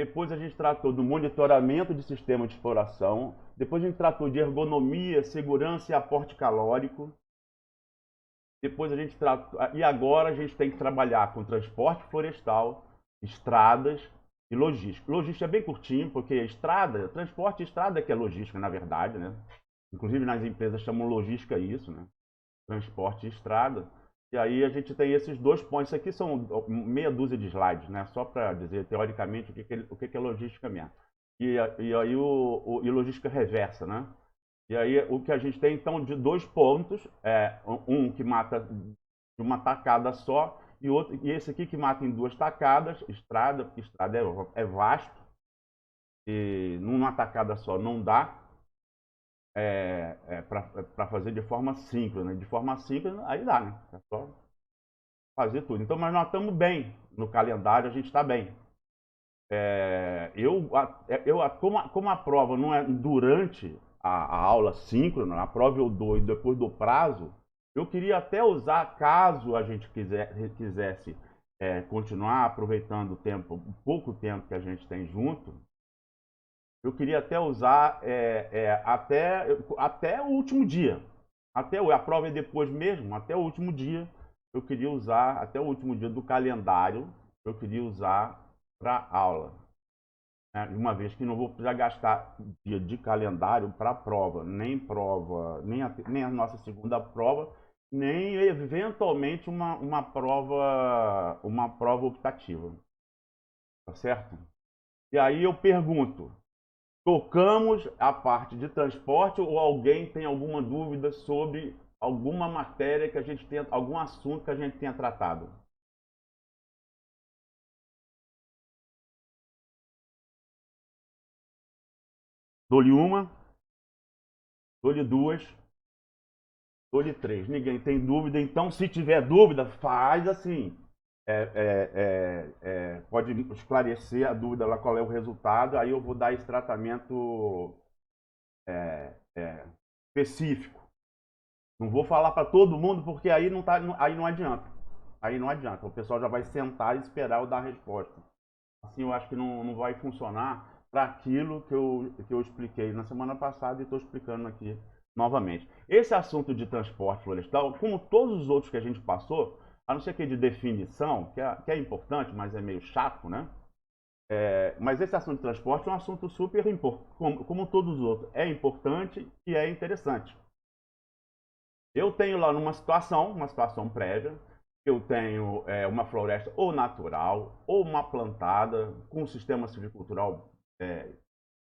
Depois a gente tratou do monitoramento de sistema de exploração. Depois a gente tratou de ergonomia, segurança e aporte calórico. Depois a gente tratou... E agora a gente tem que trabalhar com transporte florestal, estradas e logística. Logística é bem curtinho, porque estrada, transporte e estrada que é logística, na verdade, né? Inclusive nas empresas chamam logística isso, né? Transporte e estrada. E aí a gente tem esses dois pontos. Isso aqui são meia dúzia de slides, né? Só para dizer teoricamente o que é logística mesmo. E aí e logística reversa, né? E aí o que a gente tem então de dois pontos, um que mata de uma tacada só e esse aqui que mata em duas tacadas, estrada, porque estrada é vasto e numa tacada só não dá para fazer de forma síncrona. De forma síncrona, aí dá, né? É só fazer tudo. Então, mas nós estamos bem no calendário, a gente está bem. Como a prova não é durante a aula síncrona, a prova eu dou e depois do prazo, eu queria até usar, caso a gente quisesse continuar aproveitando o pouco tempo que a gente tem junto, eu queria até usar até o último dia. A prova é depois mesmo, até o último dia, eu queria usar, até o último dia do calendário, eu queria usar para aula. Uma vez que não vou precisar gastar dia de calendário para prova, nem a nossa segunda prova, nem eventualmente uma prova optativa. Tá certo? E aí eu pergunto, tocamos a parte de transporte ou alguém tem alguma dúvida sobre alguma matéria que a gente tenha, algum assunto que a gente tenha tratado? Dou-lhe uma, dou-lhe duas, dou-lhe três. Ninguém tem dúvida, então se tiver dúvida, faz assim. Pode esclarecer a dúvida lá qual é o resultado, aí eu vou dar esse tratamento específico. Não vou falar para todo mundo porque aí aí não adianta. Aí não adianta. O pessoal já vai sentar e esperar eu dar a resposta. Assim eu acho que não vai funcionar para aquilo que eu expliquei na semana passada e estou explicando aqui novamente. Esse assunto de transporte florestal, como todos os outros que a gente passou, a não ser que de definição, que é importante, mas é meio chato, né? Mas esse assunto de transporte é um assunto super importante, como todos os outros. É importante e é interessante. Eu tenho lá uma situação prévia, eu tenho uma floresta ou natural ou uma plantada com um sistema silvicultural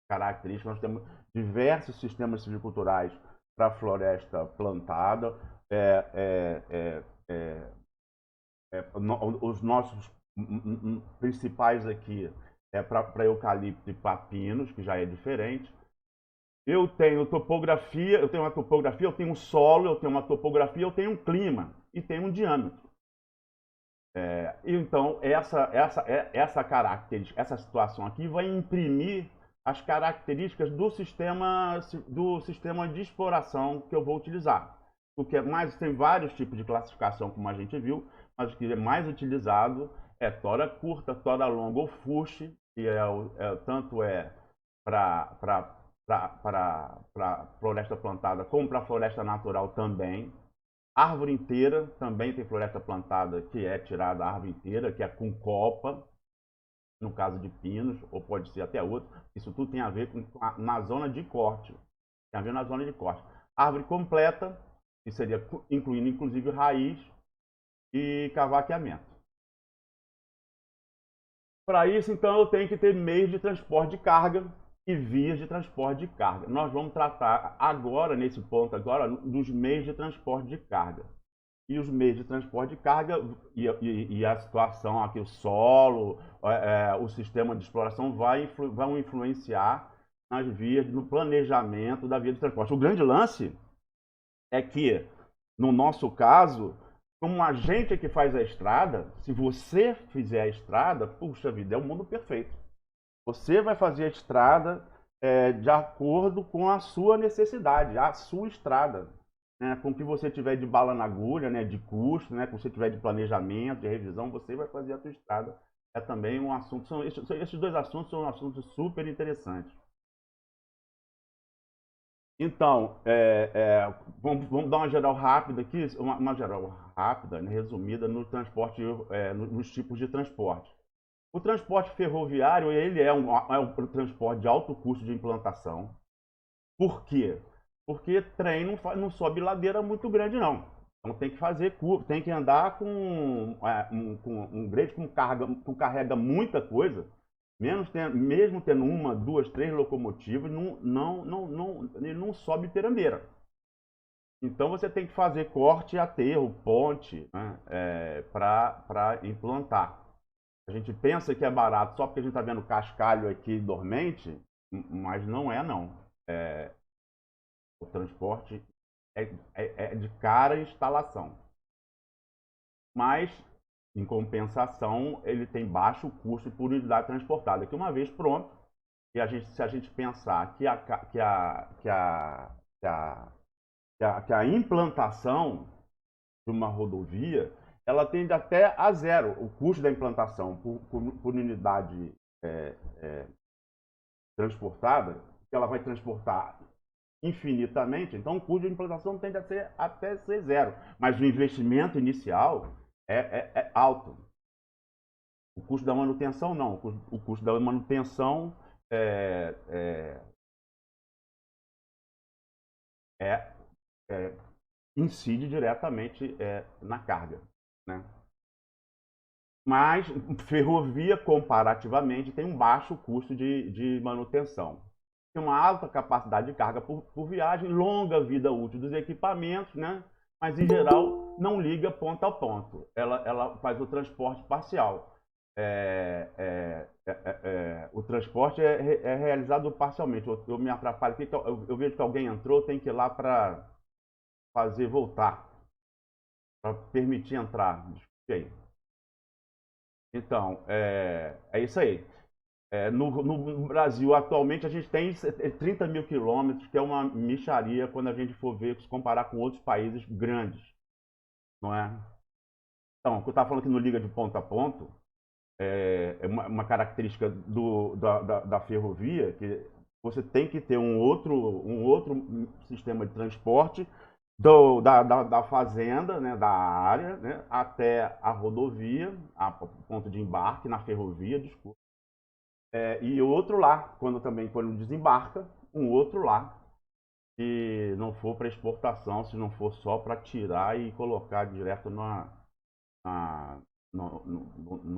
característico. Nós temos diversos sistemas silviculturais para floresta plantada. Os nossos principais aqui para eucalipto e papinos, que já é diferente. Eu tenho topografia, eu tenho uma topografia, eu tenho um solo, eu tenho uma topografia, eu tenho um clima e tenho um diâmetro. Então, essa característica, essa situação aqui vai imprimir as características do sistema de exploração que eu vou utilizar. O que é mais, tem vários tipos de classificação, como a gente viu, mas o que é mais utilizado é tora curta, tora longa ou fuste, que tanto para floresta plantada como para floresta natural também. Árvore inteira, também tem floresta plantada que é tirada a árvore inteira, que é com copa, no caso de pinos, ou pode ser até outro. Isso tudo tem a ver na zona de corte. Tem a ver na zona de corte. Árvore completa, que seria incluindo inclusive raiz e cavaqueamento. Para isso, então, eu tenho que ter meios de transporte de carga e vias de transporte de carga. Nós vamos tratar agora, nesse ponto agora, dos meios de transporte de carga. E os meios de transporte de carga e a situação aqui, o solo, o sistema de exploração vão influenciar nas vias, no planejamento da via de transporte. O grande lance é que, no nosso caso, como a gente que faz a estrada, se você fizer a estrada, puxa vida, é o mundo perfeito. Você vai fazer a estrada de acordo com a sua necessidade, a sua estrada. Né? Com o que você tiver de bala na agulha, né? De custo, né? Com o que você tiver de planejamento, de revisão, você vai fazer a sua estrada é também um assunto. Esses dois assuntos são assuntos super interessantes. Então, vamos dar uma geral rápida aqui, uma geral rápida, né, resumida no transporte, nos tipos de transporte. O transporte ferroviário, ele é um transporte de alto custo de implantação. Por quê? Porque trem não sobe ladeira muito grande, não. Então tem que fazer curva, tem que andar com um grande que carrega muita coisa, mesmo tendo uma, duas, três locomotivas, ele não sobe pirambeira. Então você tem que fazer corte, aterro, ponte, né, para implantar. A gente pensa que é barato só porque a gente está vendo cascalho aqui dormente, mas não é não. O transporte é de cara instalação. Mas, em compensação, ele tem baixo custo por unidade transportada. Que uma vez pronto, se a gente pensar que a implantação de uma rodovia, ela tende até a zero o custo da implantação por unidade transportada, que ela vai transportar infinitamente, então o custo de implantação tende a ser até ser zero. Mas o investimento inicial é alto. O custo da manutenção não. O custo da manutenção incide diretamente na carga, né? Mas ferrovia, comparativamente, tem um baixo custo de manutenção. Tem uma alta capacidade de carga por viagem, longa vida útil dos equipamentos, né? Mas, em geral, não liga ponto a ponto. Ela faz o transporte parcial. O transporte é realizado parcialmente. Eu me atrapalho aqui, eu vejo que alguém entrou, tem que ir lá para fazer voltar, para permitir entrar. Desculpe aí. Então, é isso aí. No Brasil, atualmente, a gente tem 30 mil quilômetros, que é uma mixaria quando a gente for ver, se comparar com outros países grandes, não é? Então, o que eu estava falando que não liga de ponto a ponto, é uma característica da ferrovia, que você tem que ter um outro sistema de transporte da fazenda, né, da área, né, até a rodovia, a ponto de embarque na ferrovia, desculpa. E outro lá, quando desembarca, um outro lá, se não for para exportação, se não for só para tirar e colocar direto no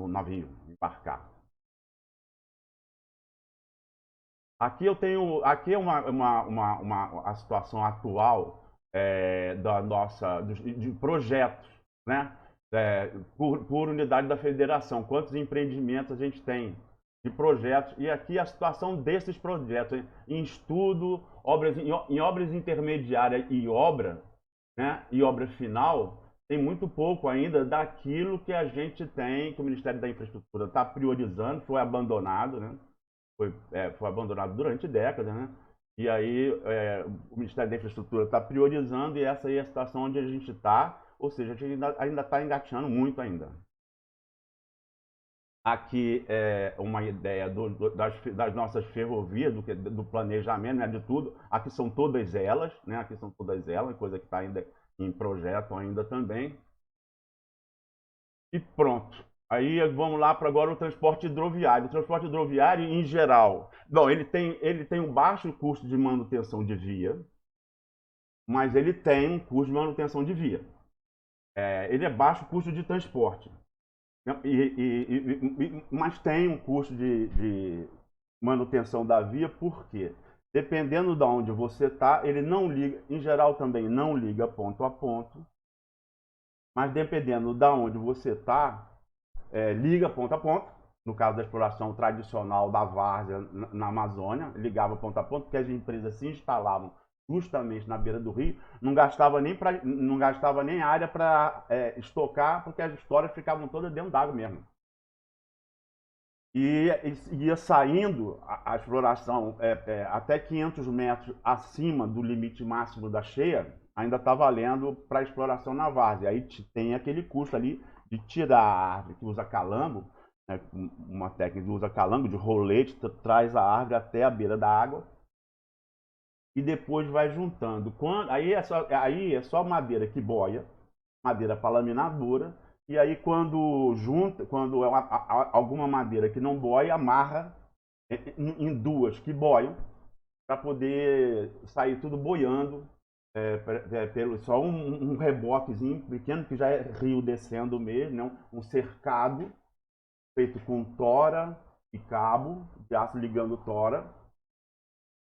navio, embarcar. Aqui é a situação atual de projetos, né? Por unidade da federação, quantos empreendimentos a gente tem de projetos, e aqui a situação desses projetos, em estudo, em obras intermediárias e obra, né? E obra final, tem muito pouco ainda daquilo que a gente tem, que o Ministério da Infraestrutura está priorizando, foi abandonado, né? Foi abandonado durante décadas, né? E aí o Ministério da Infraestrutura está priorizando, e essa aí é a situação onde a gente está, ou seja, a gente ainda está engatinhando muito ainda. Aqui é uma ideia das nossas ferrovias, do planejamento, né, de tudo. Aqui são todas elas, né? Aqui são todas elas, coisa que está ainda em projeto ainda também. E pronto. Aí vamos lá para agora o transporte hidroviário. O transporte hidroviário, em geral, bom, ele tem um baixo custo de manutenção de via, mas ele tem um custo de manutenção de via. Ele é baixo custo de transporte, mas tem um custo de manutenção da via, por quê? Dependendo de onde você está, ele não liga, em geral também não liga ponto a ponto, mas dependendo de onde você está, liga ponto a ponto. No caso da exploração tradicional da várzea na Amazônia, ligava ponto a ponto, porque as empresas se instalavam justamente na beira do rio, não gastava nem área para estocar, porque as histórias ficavam todas dentro d'água mesmo. E ia saindo a exploração até 500 metros acima do limite máximo da cheia, ainda está valendo para exploração na várzea. Aí tem aquele custo ali de tirar a árvore que usa calambo, né, uma técnica que usa calango de rolete, traz a árvore até a beira da água e depois vai juntando. Aí é só madeira que boia, madeira para laminadura, e aí quando é alguma madeira que não boia, amarra em duas que boiam, para poder sair tudo boiando, só um reboquezinho pequeno, que já é rio descendo mesmo, né? Um cercado feito com tora e cabo de aço ligando tora.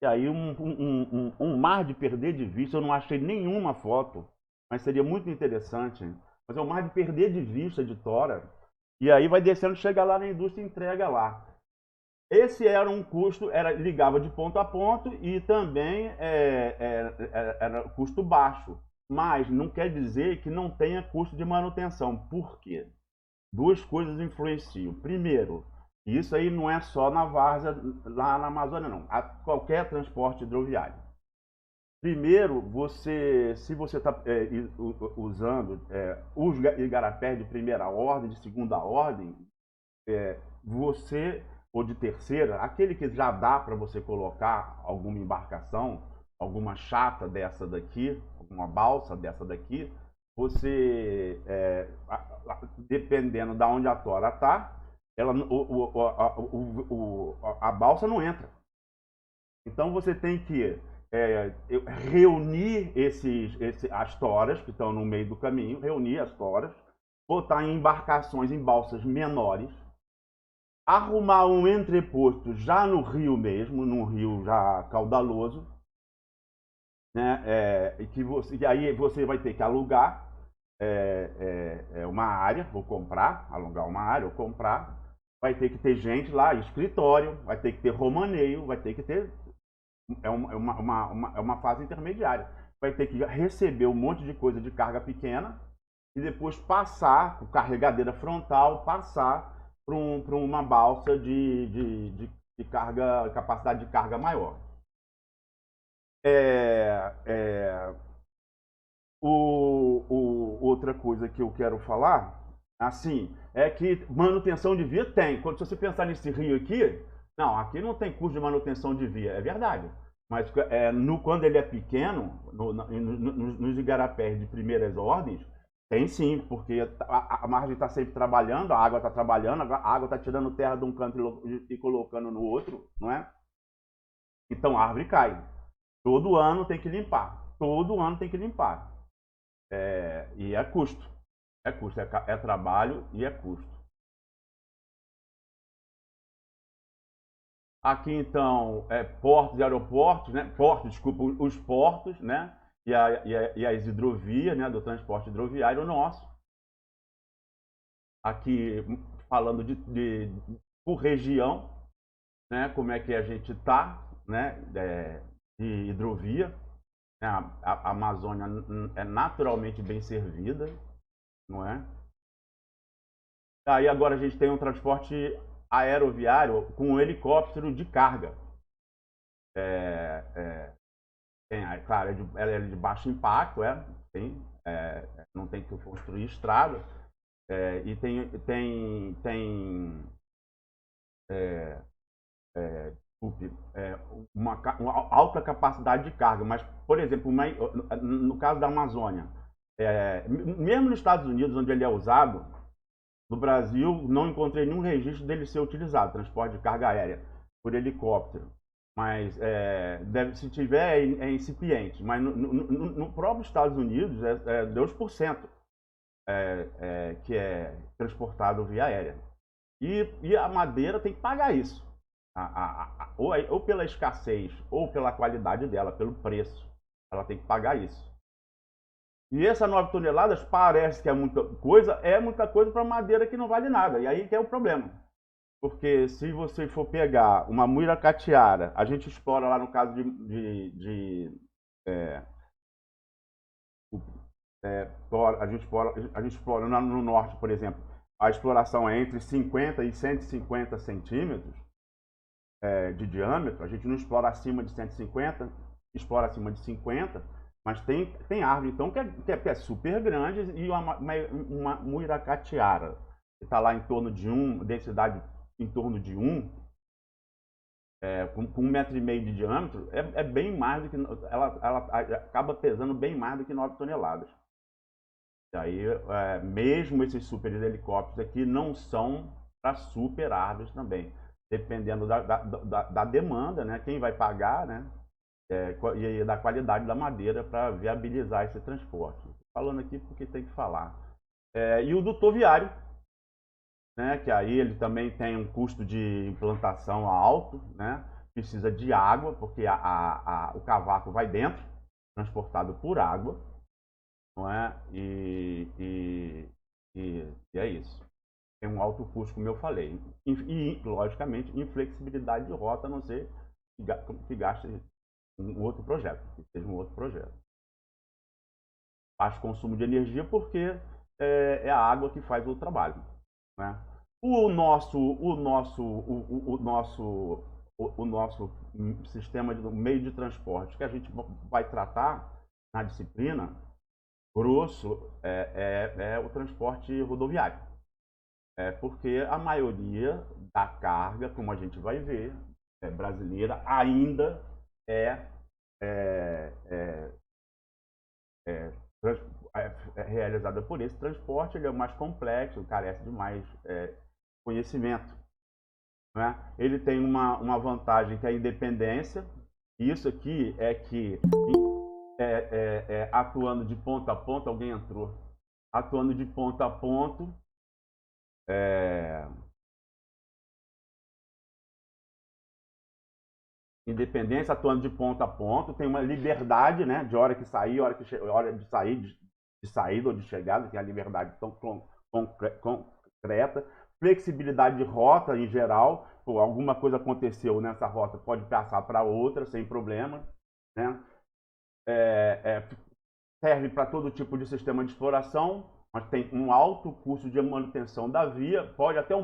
E aí um mar de perder de vista, eu não achei nenhuma foto, mas seria muito interessante. Mas é um mar de perder de vista de tora. E aí vai descendo, chega lá na indústria e entrega lá. Esse era um custo, ligava de ponto a ponto e também era custo baixo. Mas não quer dizer que não tenha custo de manutenção. Por quê? Duas coisas influenciam. Primeiro, isso aí não é só na várzea, lá na Amazônia, não. Qualquer transporte hidroviário. Primeiro, se você está usando os igarapés de primeira ordem, de segunda ordem, ou de terceira, aquele que já dá para você colocar alguma embarcação, alguma chata dessa daqui, alguma balsa dessa daqui, você, dependendo de onde a tora está, a balsa não entra. Então você tem que reunir as toras que estão no meio do caminho, reunir as toras, botar em embarcações, em balsas menores, arrumar um entreposto já no rio mesmo, num rio já caudaloso, né? E aí você vai ter que alugar uma área, alugar uma área ou comprar, vai ter que ter gente lá, escritório, vai ter que ter romaneio, vai ter que ter... É uma fase intermediária. Vai ter que receber um monte de coisa de carga pequena e depois passar, com carregadeira frontal, passar para uma balsa de carga, capacidade de carga maior. Outra coisa que eu quero falar, assim, é que manutenção de via tem. Se você pensar nesse rio aqui, não, aqui não tem custo de manutenção de via, é verdade. Mas quando ele é pequeno, nos igarapés de primeiras ordens, tem sim, porque a margem está sempre trabalhando, a água está trabalhando, a água está tirando terra de um canto e colocando no outro, não é? Então a árvore cai. Todo ano tem que limpar. Todo ano tem que limpar. E é custo. É custo, é trabalho e é custo. Aqui então, portos e aeroportos, né? Os portos, né? E as hidrovias, né? Do transporte hidroviário nosso. Aqui falando por região, né? Como é que a gente está, né? De hidrovia. A Amazônia é naturalmente bem servida, não é? Aí agora a gente tem um transporte aeroviário com um helicóptero de carga. Claro, ela é de baixo impacto, não tem que construir estrada, e uma alta capacidade de carga. Mas, por exemplo, no caso da Amazônia, mesmo nos Estados Unidos, onde ele é usado, no Brasil, não encontrei nenhum registro dele ser utilizado, transporte de carga aérea, por helicóptero. Mas, se tiver, é incipiente. Mas no próprio Estados Unidos, 2% que é transportado via aérea. E a madeira tem que pagar isso. Ou pela escassez, ou pela qualidade dela, pelo preço. Ela tem que pagar isso. E essa 9 toneladas parece que é muita coisa para madeira que não vale nada. E aí que é o problema. Porque se você for pegar uma muiracatiara, a gente explora lá no caso a gente explora no norte, por exemplo, a exploração é entre 50 e 150 centímetros de diâmetro. A gente não explora acima de 150, explora acima de 50. Mas tem árvore, então, que é super grande, e uma muiracatiara. está lá em torno de 1, densidade em torno de 1, com 1,5 m de diâmetro, é bem mais do que... Ela acaba pesando bem mais do que 9 toneladas. E aí, mesmo esses super helicópteros aqui não são para super árvores também. Dependendo da demanda, né? Quem vai pagar, né? E da qualidade da madeira para viabilizar esse transporte. Falando aqui porque tem que falar. E o dutor viário, né? Que aí ele também tem um custo de implantação alto, né? Precisa de água, porque o cavaco vai dentro, transportado por água, não é? E é isso. Tem um alto custo, como eu falei. E, logicamente, inflexibilidade de rota, a não ser que gaste um outro projeto, que seja um outro projeto. Baixo consumo de energia, porque é a água que faz o trabalho, né? O nosso sistema de meio de transporte que a gente vai tratar na disciplina, grosso, é o transporte rodoviário. Porque a maioria da carga, como a gente vai ver, brasileira, ainda é realizada por esse transporte. Ele é mais complexo, carece de mais conhecimento, né? Ele tem uma vantagem, que é a independência. Isso aqui é que, atuando de ponta a ponta, alguém entrou, atuando de ponta a ponto, independência, atuando de ponta a ponto, tem uma liberdade, né, de hora que sair, hora de sair, de saída ou de chegada, tem a liberdade tão concreta, flexibilidade de rota em geral. Pô, alguma coisa aconteceu nessa rota, pode passar para outra sem problema, né? Serve para todo tipo de sistema de exploração, mas tem um alto custo de manutenção da via, pode até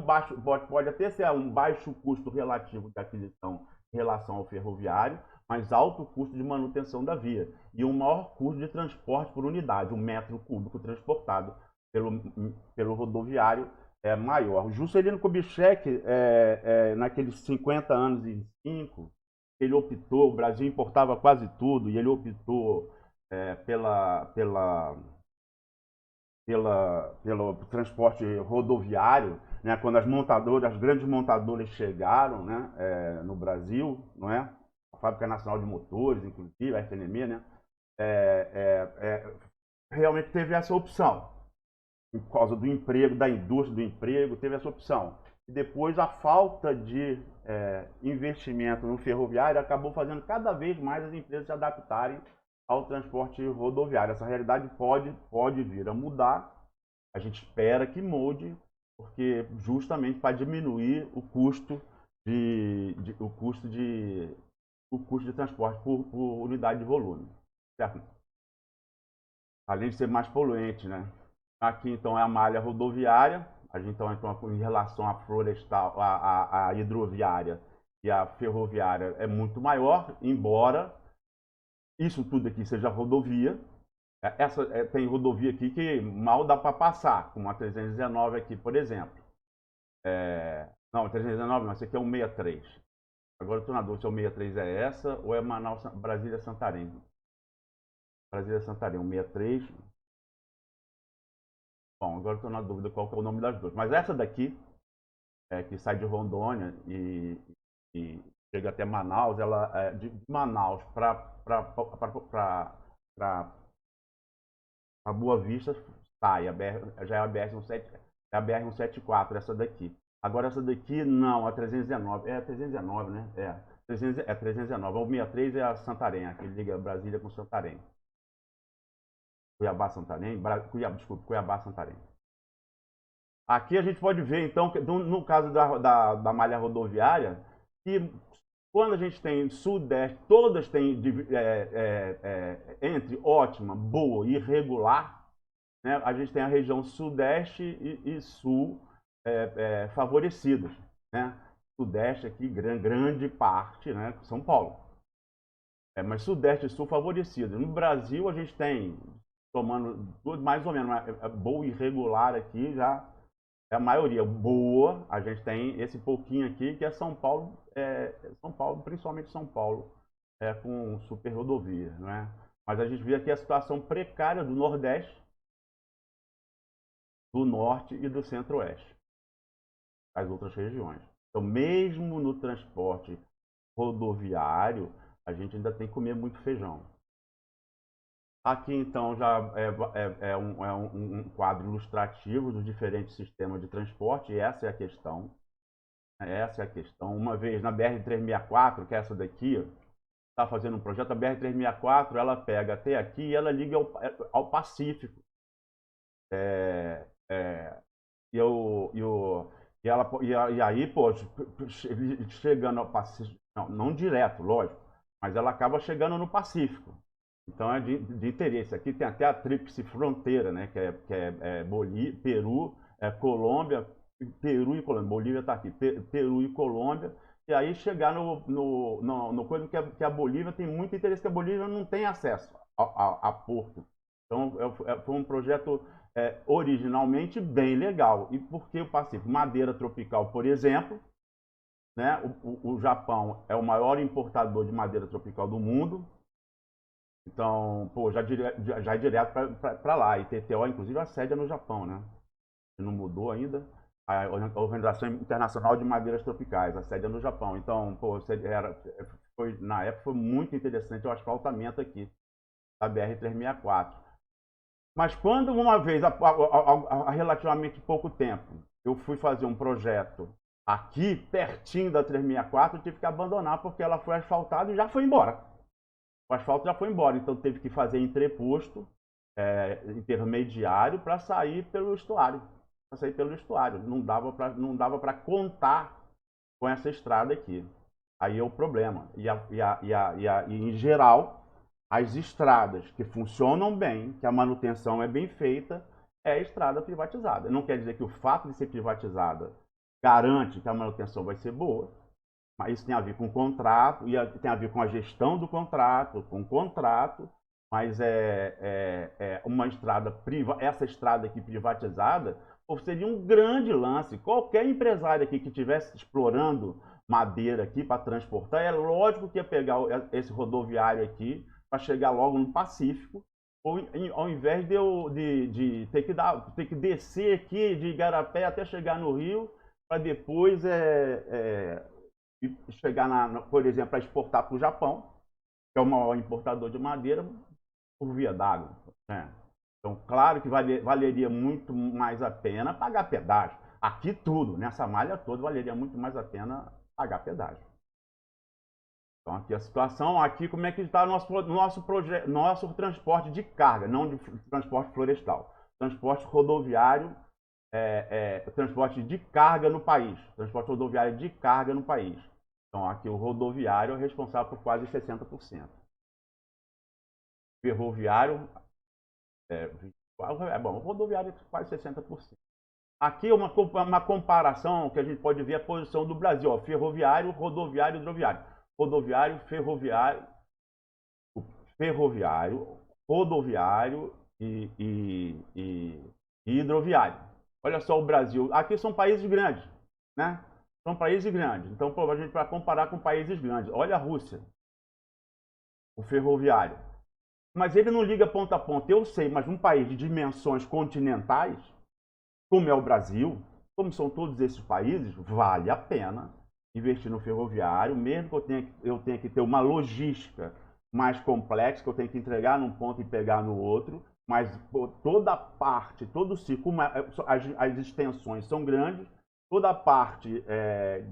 ser um baixo custo relativo de aquisição em relação ao ferroviário, mas alto custo de manutenção da via e um maior custo de transporte por unidade. Um metro cúbico transportado pelo rodoviário é maior. O Juscelino Kubitschek, naqueles 50 anos e 5, ele optou, o Brasil importava quase tudo, e ele optou pelo transporte rodoviário, né? Quando as grandes montadoras chegaram, né, no Brasil, não é? A Fábrica Nacional de Motores, inclusive, a FNM, né? Realmente teve essa opção, por causa do emprego, da indústria do emprego, teve essa opção. E depois a falta de investimento no ferroviário acabou fazendo cada vez mais as empresas se adaptarem ao transporte rodoviário. Essa realidade pode vir a mudar. A gente espera que mude, porque justamente para diminuir o custo de transporte por unidade de volume, certo? Além de ser mais poluente, né? Aqui então é a malha rodoviária. A gente então em relação à florestal, a hidroviária e a ferroviária é muito maior, embora isso tudo aqui seja rodovia. Tem rodovia aqui que mal dá para passar, como a 319 aqui, por exemplo. Não, a 319 não, essa aqui é o 63. Agora eu estou na dúvida se o 63 é essa ou é Manaus, Brasília-Santarém. Brasília-Santarém, o 63. Bom, agora eu estou na dúvida qual que é o nome das duas. Mas essa daqui, que sai de Rondônia e chega até Manaus, ela de Manaus para Boa Vista sai, já é a BR-174, essa daqui. Agora essa daqui não, a 319, é a 319, né? 319, o 63 é a Santarém, que liga Brasília com Santarém. Cuiabá-Santarém, Cuiabá-Santarém. Aqui a gente pode ver, então, que no caso da malha rodoviária, que quando a gente tem sudeste, todas têm entre ótima, boa e irregular, né? A gente tem a região sudeste e sul favorecidas, né? Sudeste aqui, grande parte, né? São Paulo. Mas sudeste e sul favorecidas. No Brasil a gente tem, tomando mais ou menos, boa e irregular aqui já é a maioria boa. A gente tem esse pouquinho aqui, que é São Paulo, principalmente São Paulo, com super rodovia, né? Mas a gente vê aqui a situação precária do Nordeste, do Norte e do Centro-Oeste, as outras regiões. Então, mesmo no transporte rodoviário, a gente ainda tem que comer muito feijão. Aqui, então, já é um quadro ilustrativo dos diferentes sistemas de transporte, e essa é a questão. Essa é a questão. Uma vez na BR-364, que é essa daqui, está fazendo um projeto, a BR-364, ela pega até aqui e ela liga ao Pacífico. E aí, pô, chegando ao Pacífico, não direto, lógico, mas ela acaba chegando no Pacífico. Então é de interesse. Aqui tem até a tríplice fronteira, né? Que é Bolívia, Peru, Colômbia, Peru e Colômbia. Bolívia está aqui, Peru e Colômbia. E aí chegar no coisa que a Bolívia tem muito interesse, que a Bolívia não tem acesso a porto. Então foi um projeto originalmente bem legal. E por que o Pacífico? Madeira tropical, por exemplo, né? O Japão é o maior importador de madeira tropical do mundo. Então, pô, já é direto para lá. E TTO, inclusive, a sede é no Japão, né? Não mudou ainda. A Organização Internacional de Madeiras Tropicais, a sede é no Japão. Então, pô, na época foi muito interessante o asfaltamento aqui da BR-364. Mas quando uma vez, há relativamente pouco tempo, eu fui fazer um projeto aqui, pertinho da 364, eu tive que abandonar porque ela foi asfaltada e já foi embora. O asfalto já foi embora, então teve que fazer entreposto intermediário para sair pelo estuário. Não dava para contar com essa estrada aqui. Aí é o problema. E em geral, as estradas que funcionam bem, que a manutenção é bem feita, é a estrada privatizada. Não quer dizer que o fato de ser privatizada garante que a manutenção vai ser boa, mas isso tem a ver com o contrato, e tem a ver com a gestão do contrato, com o contrato, mas uma estrada privada, essa estrada aqui privatizada, seria um grande lance. Qualquer empresário aqui que estivesse explorando madeira aqui para transportar, é lógico que ia pegar esse rodoviário aqui para chegar logo no Pacífico, ou ao invés de ter que descer aqui de Igarapé até chegar no Rio, para depois chegar, por exemplo, a exportar para o Japão, que é o maior importador de madeira, por via d'água. Né? Então, claro que valeria muito mais a pena pagar pedágio. Aqui tudo, nessa malha toda, valeria muito mais a pena pagar pedágio. Então, aqui a situação, aqui como é que está nosso transporte de carga, não de transporte florestal. Transporte rodoviário, transporte de carga no país. Transporte rodoviário de carga no país. Então, aqui o rodoviário é responsável por quase 60%. Ferroviário, o rodoviário é quase 60%. Aqui é uma comparação que a gente pode ver a posição do Brasil. Ó, ferroviário, rodoviário, hidroviário. Rodoviário, ferroviário, rodoviário e hidroviário. Olha só o Brasil. Aqui são países grandes, né? São países grandes. Então, a gente vai comparar com países grandes. Olha a Rússia, o ferroviário. Mas ele não liga ponta a ponta. Eu sei, mas um país de dimensões continentais, como é o Brasil, como são todos esses países, vale a pena investir no ferroviário, mesmo que eu tenha que ter uma logística mais complexa, que eu tenho que entregar num ponto e pegar no outro, mas toda a parte, todo o ciclo, as extensões são grandes, toda a parte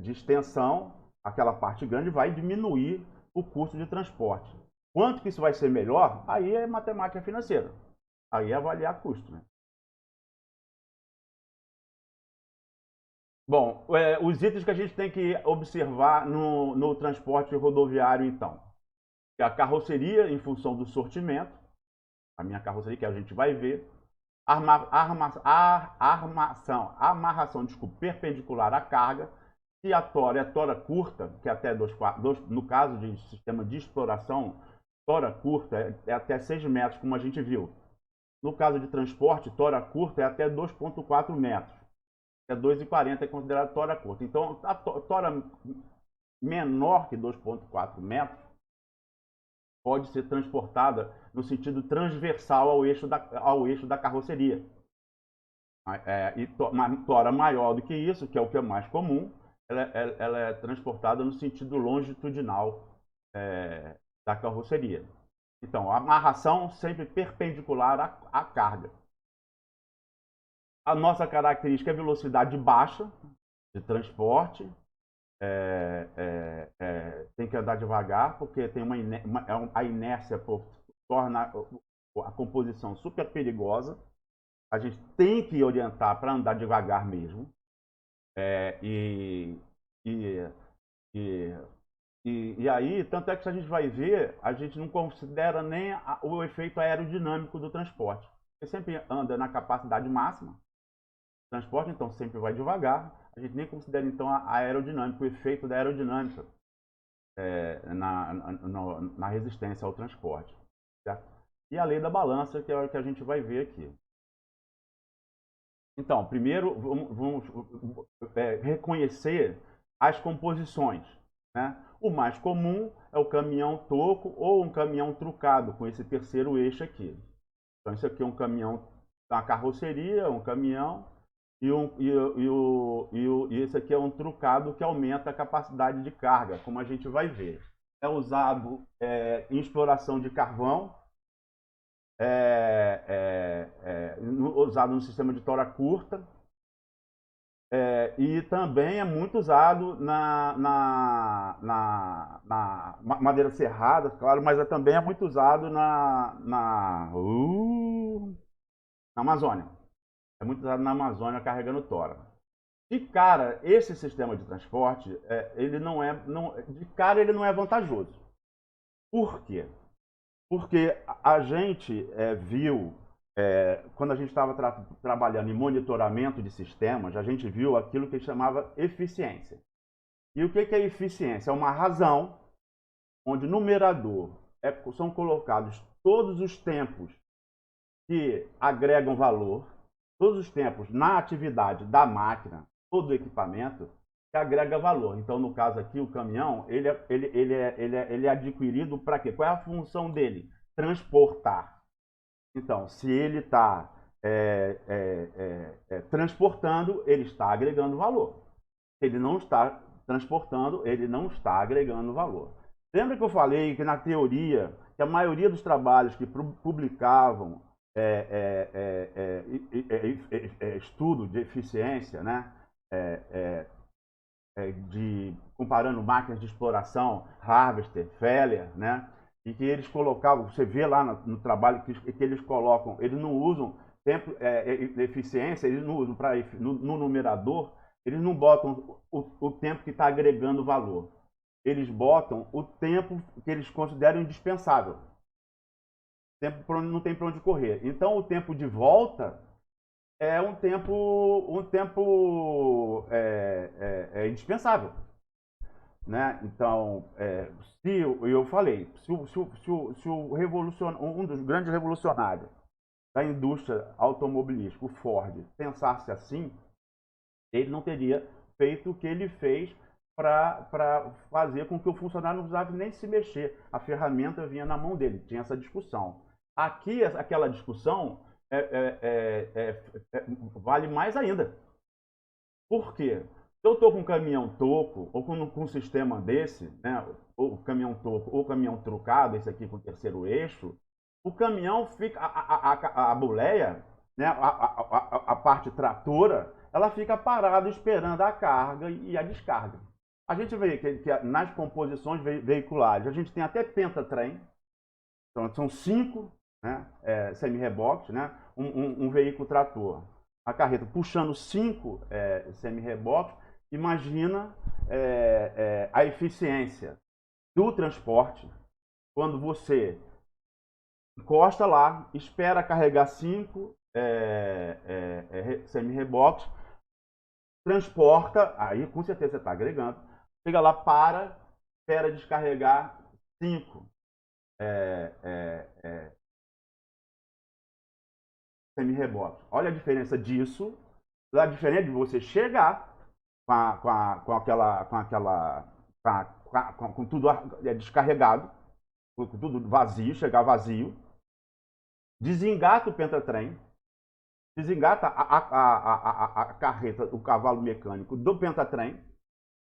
de extensão, aquela parte grande, vai diminuir o custo de transporte. Quanto que isso vai ser melhor? Aí é matemática financeira. Aí é avaliar custo, né? Bom, os itens que a gente tem que observar no transporte rodoviário, então. A carroceria, em função do sortimento, a minha carroceria, que a gente vai ver. Amarração, perpendicular à carga. Se a tora é tora curta, que é até no caso de sistema de exploração, tora curta é até 6 metros, como a gente viu. No caso de transporte, tora curta é até 2,4 metros. que é 2,40 é considerado tora curta. Então, a tora menor que 2,4 metros pode ser transportada no sentido transversal ao eixo da carroceria. E uma tora maior do que isso, que é o que é mais comum, ela é transportada no sentido longitudinal da carroceria. Então, a amarração sempre perpendicular à carga. A nossa característica é velocidade baixa de transporte. Tem que andar devagar, porque tem a inércia torna a composição super perigosa. A gente tem que orientar para andar devagar mesmo. E aí, tanto é que se a gente vai ver, a gente não considera nem o efeito aerodinâmico do transporte. Você sempre anda na capacidade máxima do transporte, então sempre vai devagar. A gente nem considera, então, a aerodinâmica, o efeito da aerodinâmica na resistência ao transporte. Certo? E a lei da balança, que é o que a gente vai ver aqui. Então, primeiro, vamos reconhecer as composições. Né? O mais comum é o caminhão toco ou um caminhão trucado, com esse terceiro eixo aqui. Então, isso aqui é um caminhão, uma carroceria, um caminhão, e esse aqui é um trucado que aumenta a capacidade de carga, como a gente vai ver. É usado em exploração de carvão, usado no sistema de tora curta, e também é muito usado na madeira serrada, claro, mas também é muito usado na Amazônia. É muito usado na Amazônia carregando tora. De cara, esse sistema de transporte, de cara ele não é vantajoso. Por quê? Porque a gente viu, quando a gente estava trabalhando em monitoramento de sistemas, a gente viu aquilo que chamava eficiência. E o que é eficiência? É uma razão onde no numerador são colocados todos os tempos que agregam valor, todos os tempos na atividade da máquina ou do equipamento que agrega valor. Então, no caso aqui, o caminhão, ele é adquirido para quê? Qual é a função dele? Transportar. Então, se ele está transportando, ele está agregando valor. Se ele não está transportando, ele não está agregando valor. Lembra que eu falei que na teoria, que a maioria dos trabalhos que publicavam estudo de eficiência, né? Comparando máquinas de exploração, Harvester, Feller, né? E que eles colocavam, você vê lá no trabalho que eles colocam, eles não usam tempo, eficiência, eles não usam no numerador, eles não botam o tempo que está agregando valor. Eles botam o tempo que eles consideram indispensável. Tempo não tem para onde correr. Então, o tempo de volta é um tempo indispensável. Né? Então, eu falei, se um dos grandes revolucionários da indústria automobilística, o Ford, pensasse assim, ele não teria feito o que ele fez para fazer com que o funcionário não precisasse nem se mexer. A ferramenta vinha na mão dele, tinha essa discussão. Aqui, aquela discussão vale mais ainda. Por quê? Se eu estou com um caminhão toco, ou com um sistema desse, né, ou caminhão toco, ou caminhão trucado, esse aqui com o terceiro eixo, o caminhão fica, a boleia, né, a parte tratora, ela fica parada esperando a carga e a descarga. A gente vê que nas composições veiculares, a gente tem até pentatrem, então são 5, né, semi-reboques, né, um veículo trator. A carreta puxando 5 semi-reboques, imagina a eficiência do transporte quando você encosta lá, espera carregar 5 semi-reboques, transporta, aí com certeza você está agregando, chega lá, espera descarregar 5 semi-reboques. Olha a diferença disso É diferente de você chegar com tudo descarregado, com tudo vazio, chegar vazio, desengata o pentatrem, desengata a carreta, o cavalo mecânico do pentatrem,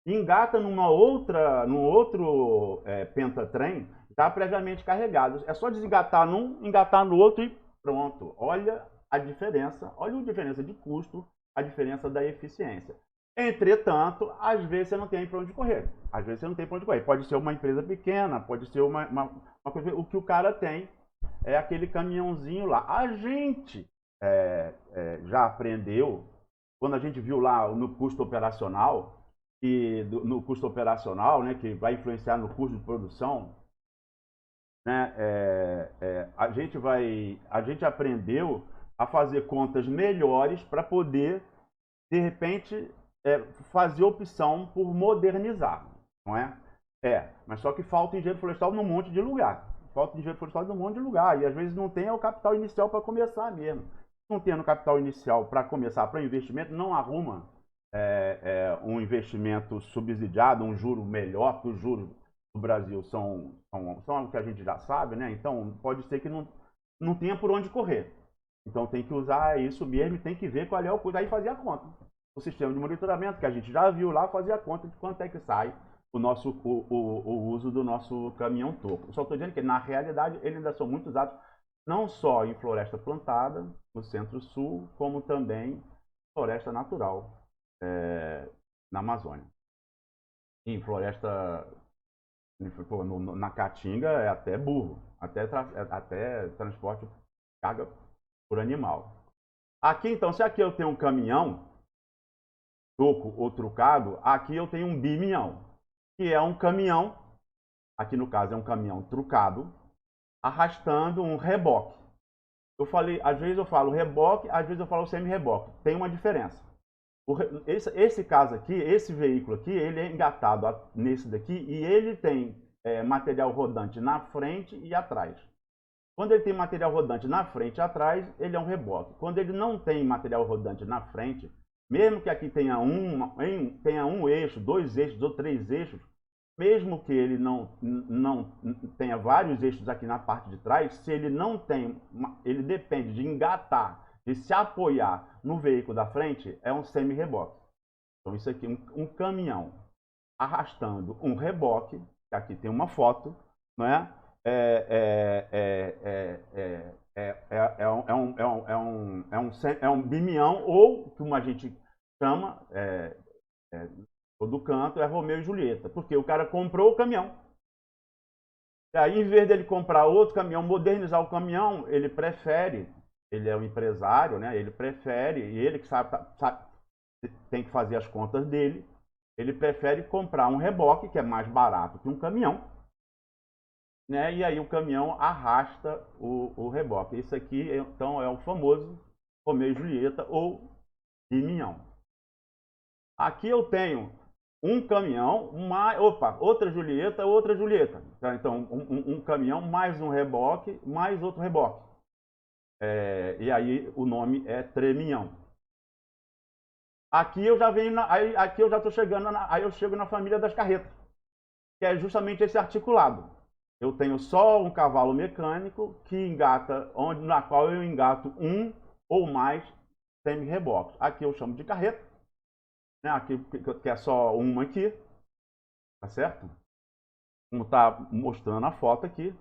engata num outro pentatrem, já previamente carregado. É só desengatar num, engatar no outro e pronto. Olha a diferença de custo, a diferença da eficiência. Entretanto, às vezes você não tem para onde correr. Às vezes você não tem para onde correr. Pode ser uma empresa pequena, pode ser uma coisa. O que o cara tem é aquele caminhãozinho lá. A gente já aprendeu, quando a gente viu lá no custo operacional, no custo operacional, né, que vai influenciar no custo de produção, né, a gente aprendeu a fazer contas melhores para poder, de repente, fazer opção por modernizar, não é? Mas só que falta engenheiro florestal num monte de lugar. Falta engenheiro florestal num monte de lugar. E às vezes não tem o capital inicial para começar mesmo. Não tendo capital inicial para começar para investimento, não arruma um investimento subsidiado, um juro melhor, porque os juros do Brasil são o que a gente já sabe, né? Então pode ser que não tenha por onde correr. Então tem que usar isso mesmo e tem que ver qual é o custo. Aí fazer a conta. O sistema de monitoramento que a gente já viu lá, fazer a conta de quanto é que sai o uso do nosso caminhão topo. Só estou dizendo que na realidade eles ainda são muito usados, não só em floresta plantada, no centro-sul, como também floresta natural na Amazônia. Em floresta, na Caatinga é até burro, até transporte de carga por animal. Aqui então, se aqui eu tenho um caminhão, toco ou trucado, aqui eu tenho um bimião, que é um caminhão, aqui no caso é um caminhão trucado, arrastando um reboque. Eu falei, às vezes eu falo reboque, às vezes eu falo semi-reboque. Tem uma diferença. Esse caso aqui, esse veículo aqui, ele é engatado nesse daqui e ele tem material rodante na frente e atrás. Quando ele tem material rodante na frente e atrás, ele é um reboque. Quando ele não tem material rodante na frente, mesmo que aqui tenha um eixo, 2 eixos ou 3 eixos, mesmo que ele não tenha vários eixos aqui na parte de trás, se ele não tem, ele depende de engatar, de se apoiar no veículo da frente, é um semi-reboque. Então isso aqui, um caminhão arrastando um reboque, que aqui tem uma foto, não é? É um bimião, ou como a gente chama do canto, é Romeu e Julieta, porque o cara comprou o caminhão. E aí, em vez dele comprar outro caminhão, modernizar o caminhão, ele prefere, ele é um empresário, né? Ele prefere, e ele que sabe, tem que fazer as contas dele, ele prefere comprar um reboque, que é mais barato que um caminhão, né? E aí o caminhão arrasta o reboque. Isso aqui, então, é o famoso Romeu e Julieta ou bimião. Aqui eu tenho um caminhão, outra Julieta. Então, um caminhão mais um reboque, mais outro reboque. E aí o nome é treminhão. Aqui eu já venho, aqui eu já estou chegando, aí eu chego na família das carretas, que é justamente esse articulado. Eu tenho só um cavalo mecânico que engata, na qual eu engato um ou mais semi-reboques. Aqui eu chamo de carreta, né? Aqui que é só uma aqui, tá certo? Como está mostrando a foto aqui.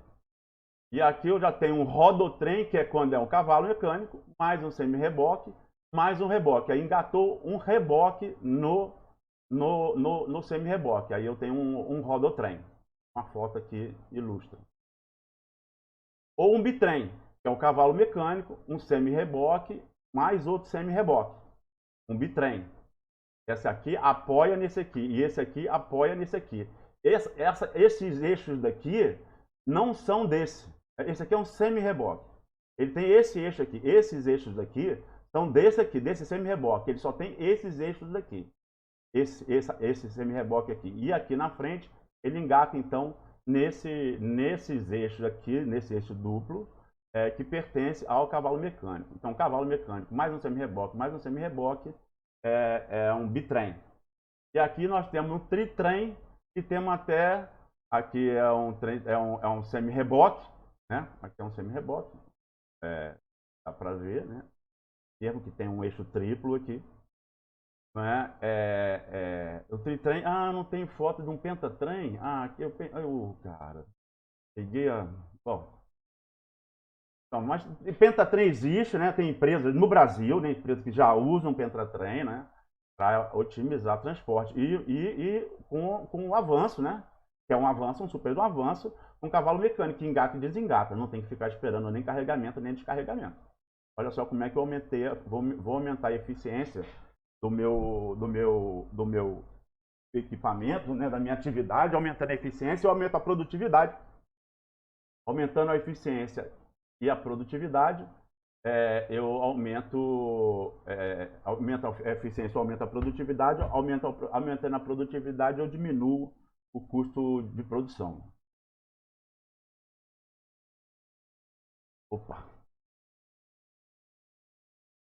E aqui eu já tenho um rodotrem, que é quando é um cavalo mecânico, mais um semi-reboque, mais um reboque. Aí engatou um reboque no semi-reboque. Aí eu tenho um rodotrem. Uma foto aqui ilustra. Ou um bitrem, que é um cavalo mecânico, um semi-reboque, mais outro semi-reboque. Um bitrem. Esse aqui apoia nesse aqui, e esse aqui apoia nesse aqui. Esses eixos daqui não são desse. Esse aqui é um semi-reboque. Ele tem esse eixo aqui. Esses eixos daqui são desse aqui, desse semi-reboque. Ele só tem esses eixos daqui. Esse semi-reboque aqui. E aqui na frente, ele engata, então, nesses eixos aqui, nesse eixo duplo, que pertence ao cavalo mecânico. Então, cavalo mecânico, mais um semi-reboque, é um bitrem. E aqui nós temos um tritrem e temos até, aqui é um semi-reboque, né? Aqui é um semi-reboque, dá para ver, né? Mesmo que tem um eixo triplo aqui. Né? O tritrem, não tem foto de um pentatrem? Aqui cara, peguei a... Bom, então, mas pentatrem existe, né? Tem empresas no Brasil, né? Empresas que já usam pentatrem, né? Para otimizar o transporte. E com o avanço, né? Que é um avanço, um super avanço, um cavalo mecânico que engata e desengata. Não tem que ficar esperando nem carregamento, nem descarregamento. Olha só como é que eu vou aumentar a eficiência do meu equipamento, né? Da minha atividade, aumentando a eficiência, eu aumento a produtividade. Aumentando a eficiência e a produtividade, eu aumento a eficiência, eu aumento a produtividade, aumentando a produtividade, eu diminuo o custo de produção. Opa!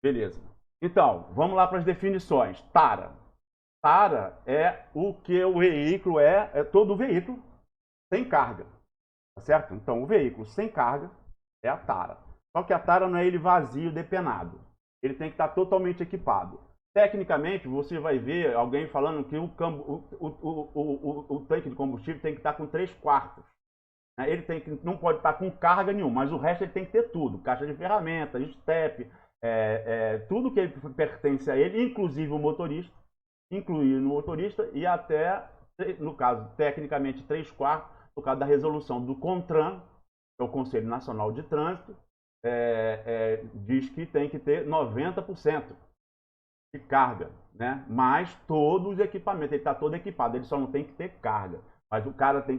Beleza. Então, vamos lá para as definições. Tara. Tara é o que o veículo é todo o veículo sem carga. Tá certo? Então, o veículo sem carga é a tara. Só que a tara não é ele vazio, depenado. Ele tem que estar totalmente equipado. Tecnicamente, você vai ver alguém falando que o tanque de combustível tem que estar com 3/4. Ele não pode estar com carga nenhuma, mas o resto ele tem que ter tudo. Caixa de ferramentas, step, tudo que pertence a ele, inclusive o motorista, incluindo o motorista e até, no caso, tecnicamente 3/4, no caso da resolução do CONTRAN, que é o Conselho Nacional de Trânsito, diz que tem que ter 90% de carga, né? Mas todos os equipamentos, ele está todo equipado, ele só não tem que ter carga. Mas o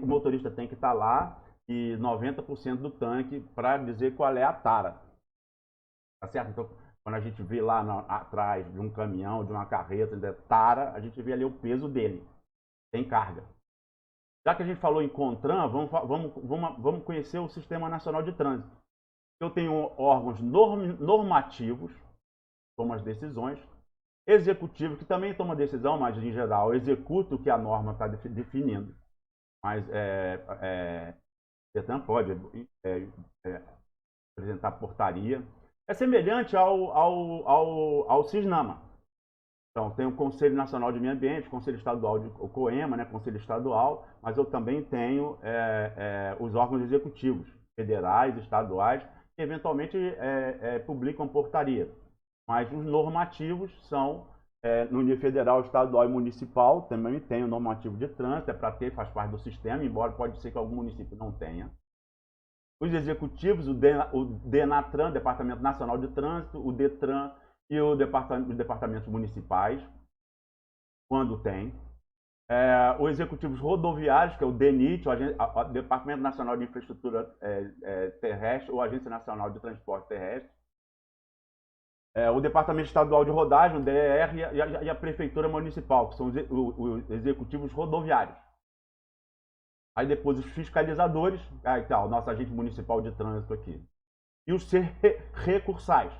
motorista tem que estar lá e 90% do tanque para dizer qual é a tara. Tá certo? Então, quando a gente vê lá atrás de um caminhão, de uma carreta, de tara, a gente vê ali o peso dele. Tem carga. Já que a gente falou em CONTRAN, vamos conhecer o Sistema Nacional de Trânsito. Eu tenho órgãos normativos, tomam as decisões, executivos, que também tomam decisão, mas em geral executa o que a norma está definindo. Mas você pode apresentar portaria. É semelhante ao CISNAMA. Então, tem o Conselho Nacional de Meio Ambiente, Conselho Estadual, o COEMA, né, Conselho Estadual, mas eu também tenho os órgãos executivos, federais, estaduais, que eventualmente publicam portaria. Mas os normativos são, no nível federal, estadual e municipal, também tem o normativo de trânsito, para ter, faz parte do sistema, embora pode ser que algum município não tenha. Os executivos, o DENATRAN, Departamento Nacional de Trânsito, o DETRAN e os departamentos municipais, quando tem. Os executivos rodoviários, que é o DENIT, o Departamento Nacional de Infraestrutura Terrestre, ou Agência Nacional de Transporte Terrestre. O Departamento Estadual de Rodagem, o DER, e a Prefeitura Municipal, que são os executivos rodoviários. Aí depois os fiscalizadores, o nosso agente municipal de trânsito aqui. E os recursais,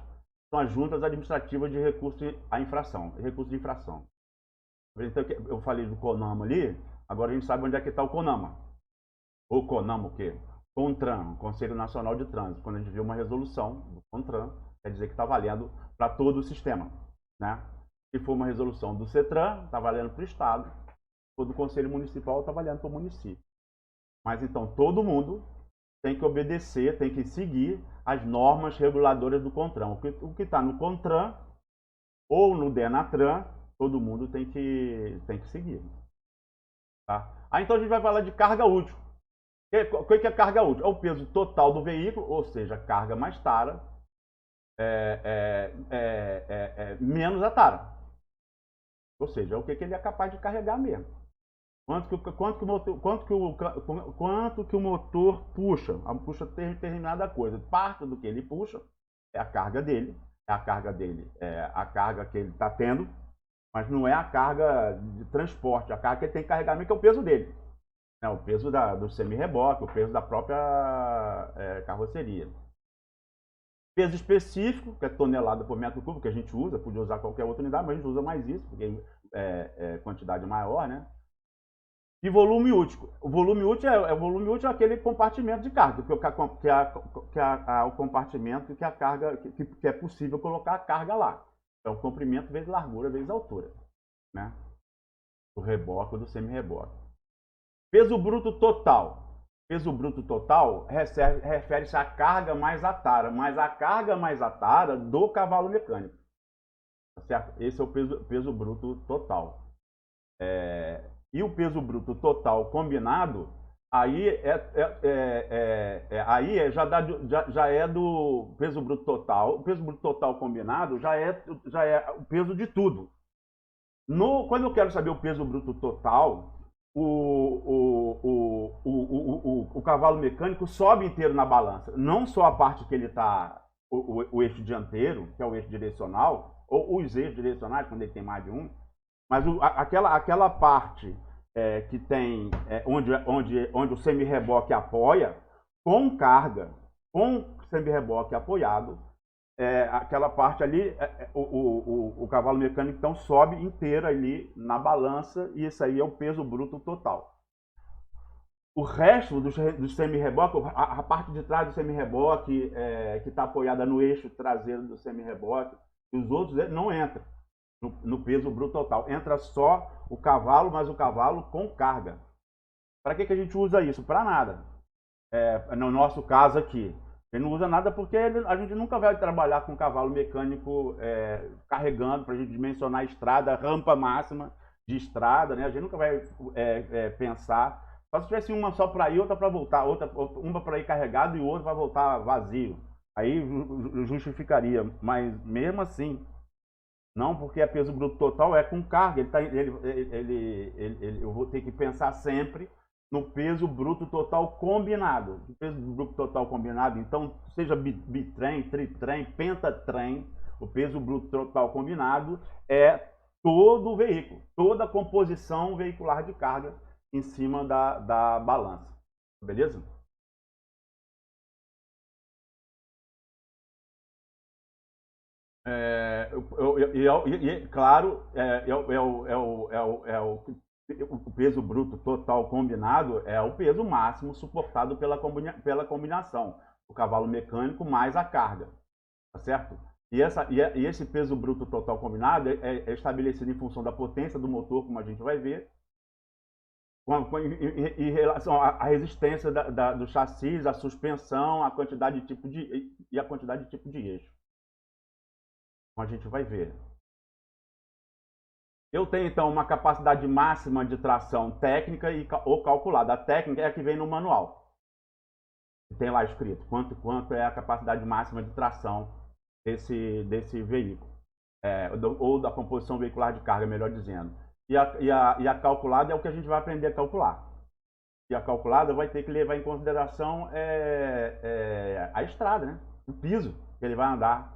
são as juntas administrativas de recurso à infração, recurso de infração. Então, eu falei do CONAMA ali, agora a gente sabe onde é que está o CONAMA. O CONAMA o quê? CONTRAN, Conselho Nacional de Trânsito. Quando a gente vê uma resolução do CONTRAN, quer dizer que está valendo para todo o sistema. Né? Se for uma resolução do CETRAN, está valendo para o Estado. Se for do Conselho Municipal, está valendo para o município. Mas então todo mundo tem que obedecer, tem que seguir as normas reguladoras do CONTRAN. O que está no CONTRAN ou no DENATRAN, todo mundo tem que seguir. Tá? Então a gente vai falar de carga útil. O que é carga útil? É o peso total do veículo, ou seja, carga mais tara, menos a tara. Ou seja, é o que ele é capaz de carregar mesmo. Quanto que o motor puxa determinada coisa. Parte do que ele puxa é a carga dele. É a carga que ele está tendo, mas não é a carga de transporte. A carga que ele tem que carregar mesmo, que é o peso dele. O peso do semi-reboque, o peso da própria carroceria. Peso específico, que é tonelada por metro cúbico, que a gente usa, podia usar qualquer outra unidade, mas a gente usa mais isso, porque quantidade maior, né? E volume útil. O volume útil é aquele compartimento de carga, o compartimento que a carga, que é possível colocar a carga lá. É o comprimento vezes largura vezes altura, né? Do reboque ou do semi-reboque. Peso bruto total. Peso bruto total refere-se à carga mais a tara, mas a carga mais a tara do cavalo mecânico. Tá certo? Esse é o peso bruto total. E o peso bruto total combinado, aí já é do peso bruto total. O peso bruto total combinado já é o peso de tudo. Quando eu quero saber o peso bruto total, o cavalo mecânico sobe inteiro na balança. Não só a parte que ele está, o eixo dianteiro, que é o eixo direcional, ou os eixos direcionais, quando ele tem mais de um, mas aquela parte que tem, onde o semi-reboque apoia, com carga, com semi-reboque apoiado, aquela parte ali, o cavalo mecânico então sobe inteiro ali na balança, e isso aí é o peso bruto total. O resto do semi-reboque, a parte de trás do semi-reboque, que está apoiada no eixo traseiro do semi-reboque, os outros não entram no peso bruto total. Entra só o cavalo, mas o cavalo com carga. Para que a gente usa isso? Para nada. No nosso caso aqui, ele não usa nada porque a gente nunca vai trabalhar com cavalo mecânico carregando para a gente dimensionar a estrada, rampa máxima de estrada, né? A gente nunca vai pensar. Só se tivesse uma só para ir, outra para voltar, uma para ir carregado e outra para voltar vazio. Aí justificaria, mas mesmo assim, não, porque peso bruto total é com carga. Eu vou ter que pensar sempre no peso bruto total combinado. O peso bruto total combinado, então, seja bitrem, tritrem, pentatrem, o peso bruto total combinado é todo o veículo, toda a composição veicular de carga em cima da balança. Beleza? Claro, o peso bruto total combinado é o peso máximo suportado pela combinação, o cavalo mecânico mais a carga, tá certo? E esse peso bruto total combinado é estabelecido em função da potência do motor, como a gente vai ver, em relação à resistência do chassi, a suspensão, a quantidade de tipo e a quantidade de tipo de eixo. Como a gente vai ver. Eu tenho, então, uma capacidade máxima de tração técnica ou calculada. A técnica é a que vem no manual. Tem lá escrito quanto é a capacidade máxima de tração desse veículo. Ou da composição veicular de carga, melhor dizendo. E a calculada é o que a gente vai aprender a calcular. E a calculada vai ter que levar em consideração a estrada, né? O piso que ele vai andar,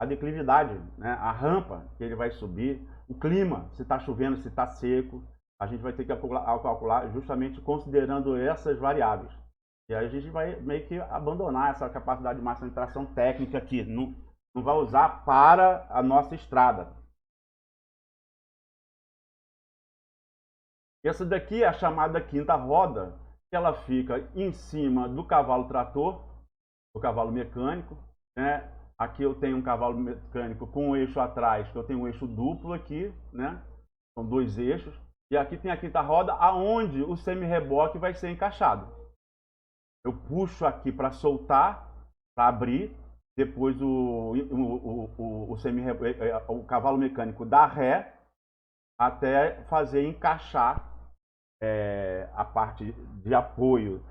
a declividade, né? A rampa que ele vai subir, o clima, se está chovendo, se está seco. A gente vai ter que calcular justamente considerando essas variáveis. E aí a gente vai meio que abandonar essa capacidade máxima de tração técnica aqui. Não vai usar para a nossa estrada. Essa daqui é a chamada quinta roda, que ela fica em cima do cavalo trator, do cavalo mecânico, né? Aqui eu tenho um cavalo mecânico com um eixo atrás, que eu tenho um eixo duplo aqui, né? São dois eixos. E aqui tem a quinta roda, aonde o semi-reboque vai ser encaixado. Eu puxo aqui para soltar, para abrir. Depois o cavalo mecânico dá ré até fazer encaixar a parte de apoio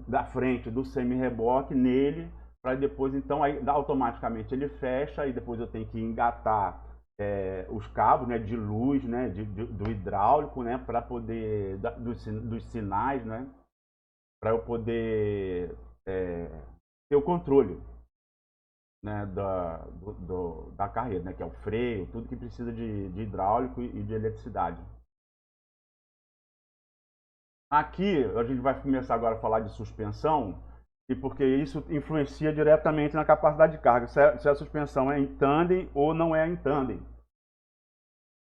da frente do semi-reboque nele, para depois, então, aí, automaticamente ele fecha e depois eu tenho que engatar os cabos, né, de luz, né, do hidráulico, né, para poder, dos sinais, né, para eu poder ter o controle, né, da carreta, né, que é o freio, tudo que precisa de hidráulico e de eletricidade. Aqui a gente vai começar agora a falar de suspensão. e porque isso influencia diretamente na capacidade de carga, se a suspensão é em tandem ou não é em tandem.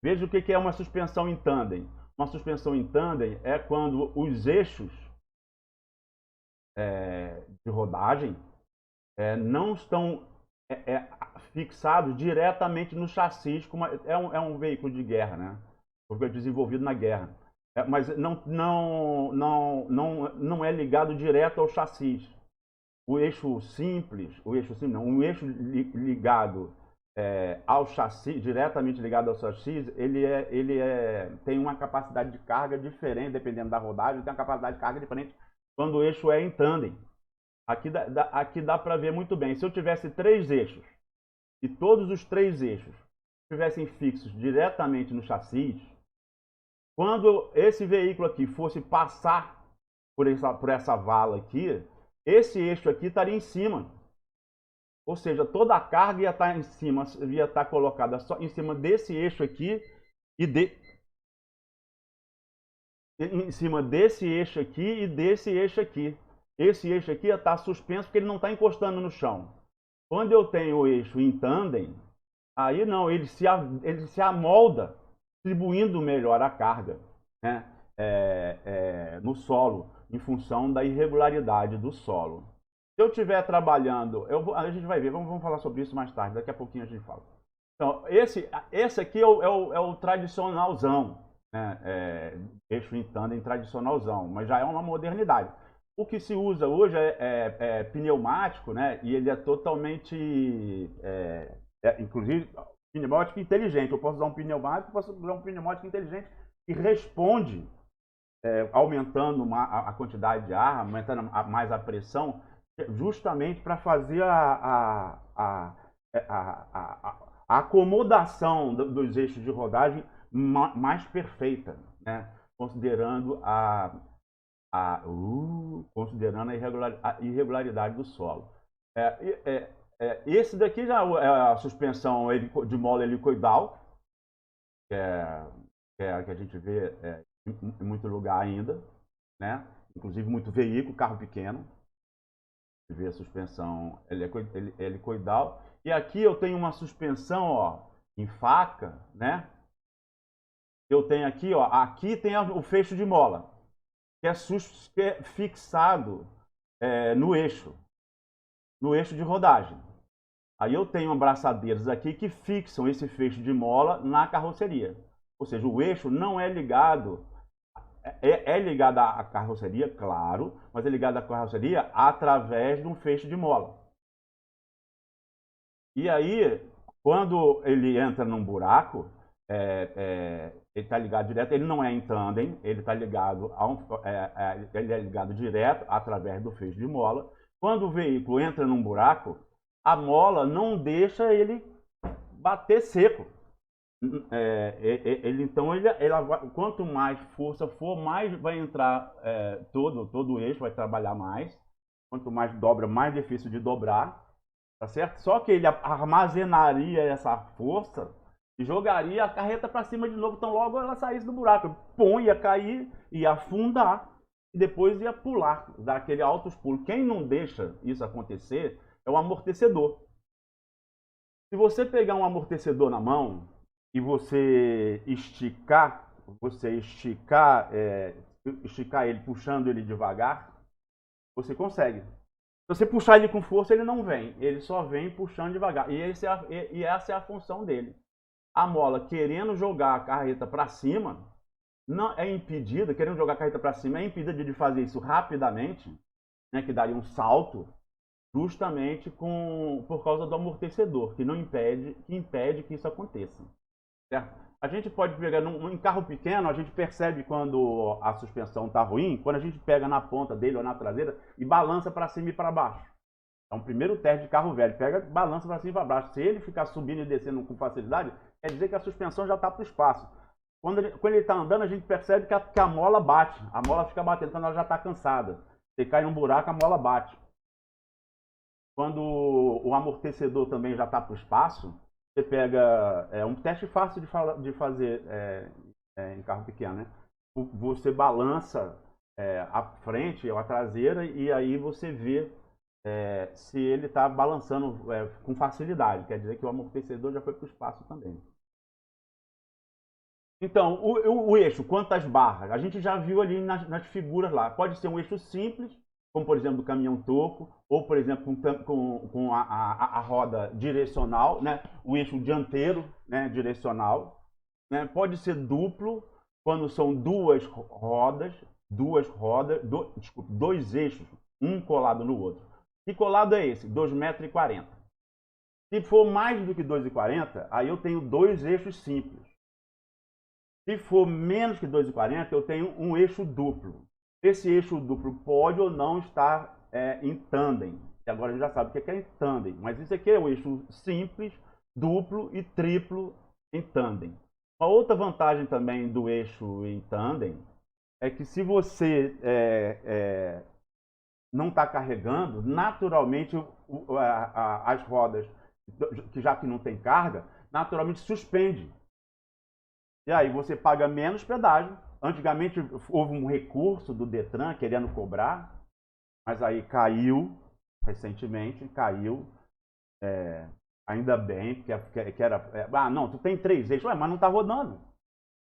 Veja o que é uma suspensão em tandem. Uma suspensão em tandem é quando os eixos de rodagem não estão fixados diretamente no chassi, como é um veículo de guerra, né? Porque é desenvolvido na guerra. Mas não é ligado direto ao chassi. O eixo simples não, um eixo ligado ao chassi, diretamente ligado ao chassi, tem uma capacidade de carga diferente, dependendo da rodagem, tem uma capacidade de carga diferente quando o eixo é em tandem. Aqui dá para ver muito bem. Se eu tivesse 3 eixos e todos os 3 eixos estivessem fixos diretamente no chassi, quando esse veículo aqui fosse passar por essa vala aqui, esse eixo aqui estaria em cima. Ou seja, toda a carga ia estar em cima, ia estar colocada só em cima desse eixo aqui em cima desse eixo aqui e desse eixo aqui. Esse eixo aqui ia estar suspenso porque ele não está encostando no chão. Quando eu tenho o eixo em tandem, aí não, ele se amolda, distribuindo melhor a carga, né, no solo, em função da irregularidade do solo. Se eu estiver trabalhando, a gente vai ver, vamos falar sobre isso mais tarde, daqui a pouquinho a gente fala. Então, esse aqui é o tradicionalzão, né, eixo em tandem tradicionalzão, mas já é uma modernidade. O que se usa hoje é pneumático, né, e ele é totalmente, inclusive, pneumático inteligente. Eu posso usar um pneumático, posso usar um pneumático inteligente que responde, aumentando a quantidade de ar, aumentando mais a pressão, justamente para fazer a acomodação dos eixos de rodagem mais perfeita, né? Considerando considerando a irregularidade do solo. Esse daqui já é a suspensão de mola helicoidal, que a gente vê em muito lugar ainda, né? Inclusive muito veículo, carro pequeno, vê a suspensão helicoidal. E aqui eu tenho uma suspensão, ó, em faca, né? Eu tenho aqui, ó, aqui tem o fecho de mola, que é fixado no eixo de rodagem. Aí eu tenho abraçadeiras aqui que fixam esse fecho de mola na carroceria. Ou seja, o eixo não é ligado, ligado à carroceria, claro, mas é ligado à carroceria através de um fecho de mola. E aí, quando ele entra num buraco, ele está ligado direto, ele não é em tandem, ele está ligado ele é ligado direto através do fecho de mola. Quando o veículo entra num buraco, a mola não deixa ele bater seco. Então, quanto mais força for, mais vai entrar todo o eixo, vai trabalhar mais. Quanto mais dobra, mais difícil de dobrar, tá certo? Só que ele armazenaria essa força e jogaria a carreta para cima de novo. Então, logo ela saísse do buraco, ia cair, ia afundar e depois ia pular, dar aquele altos pulos. Quem não deixa isso acontecer é o amortecedor. Se você pegar um amortecedor na mão e você esticar ele, puxando ele devagar, você consegue. Se você puxar ele com força, ele não vem. Ele só vem puxando devagar. E essa é a função dele. A mola querendo jogar a carreta para cima, não é impedida, querendo jogar a carreta para cima, é impedida de fazer isso rapidamente, né, que daria um salto, justamente por causa do amortecedor, que impede que isso aconteça. Certo? A gente pode pegar, em carro pequeno, a gente percebe quando a suspensão está ruim, quando a gente pega na ponta dele ou na traseira e balança para cima e para baixo. É um primeiro teste de carro velho, pega, balança para cima e para baixo. Se ele ficar subindo e descendo com facilidade, quer dizer que a suspensão já está para o espaço. Quando ele está andando, a gente percebe que a mola bate, a mola fica batendo, quando ela já está cansada. Você cai num buraco, a mola bate. Quando o amortecedor também já está para o espaço, você pega, um teste fácil de fazer em carro pequeno, né? Você balança a frente ou a traseira e aí você vê se ele está balançando com facilidade. Quer dizer que o amortecedor já foi para o espaço também. Então, o eixo, quantas barras? A gente já viu ali nas figuras lá. Pode ser um eixo simples, como por exemplo do caminhão-toco, ou por exemplo com a roda direcional, né? O eixo dianteiro, né? Direcional. Né? Pode ser duplo, quando são dois eixos, um colado no outro. Que colado é esse? 2,40 m. Se for mais do que 2,40 m, aí eu tenho dois eixos simples. Se for menos que 2,40 m, eu tenho um eixo duplo. Esse eixo duplo pode ou não estar em tandem. E agora a gente já sabe o que é em tandem. Mas isso aqui é o eixo simples, duplo e triplo em tandem. Uma outra vantagem também do eixo em tandem é que se você não está carregando, naturalmente as rodas, já que não tem carga, naturalmente suspende. E aí você paga menos pedágio. Antigamente houve um recurso do Detran querendo cobrar, mas aí caiu, recentemente, caiu. Ainda bem, que era... não, tu tem 3 eixos. Ué, mas não está rodando.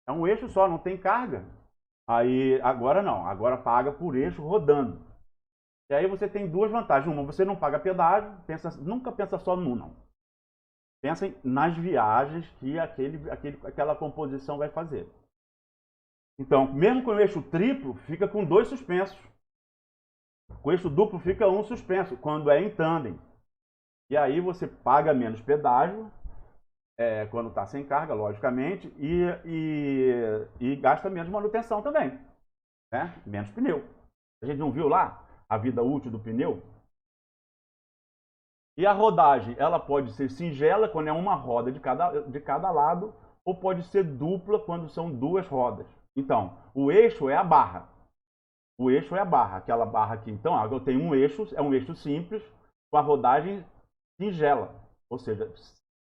É um eixo só, não tem carga. Aí, agora não, agora paga por eixo rodando. E aí você tem duas vantagens. Uma, você não paga pedágio, nunca pensa só num, não. Pensa nas viagens que aquela composição vai fazer. Então, mesmo com o eixo triplo, fica com 2 suspensos. Com o eixo duplo fica um suspenso, quando é em tandem. E aí você paga menos pedágio, quando está sem carga, logicamente, e gasta menos manutenção também. Né? Menos pneu. A gente não viu lá a vida útil do pneu? E a rodagem, ela pode ser singela, quando é uma roda de cada lado, ou pode ser dupla, quando são 2 rodas. Então, o eixo é a barra. O eixo é a barra, aquela barra aqui. Então, eu tenho um eixo, é um eixo simples, com a rodagem singela, ou seja,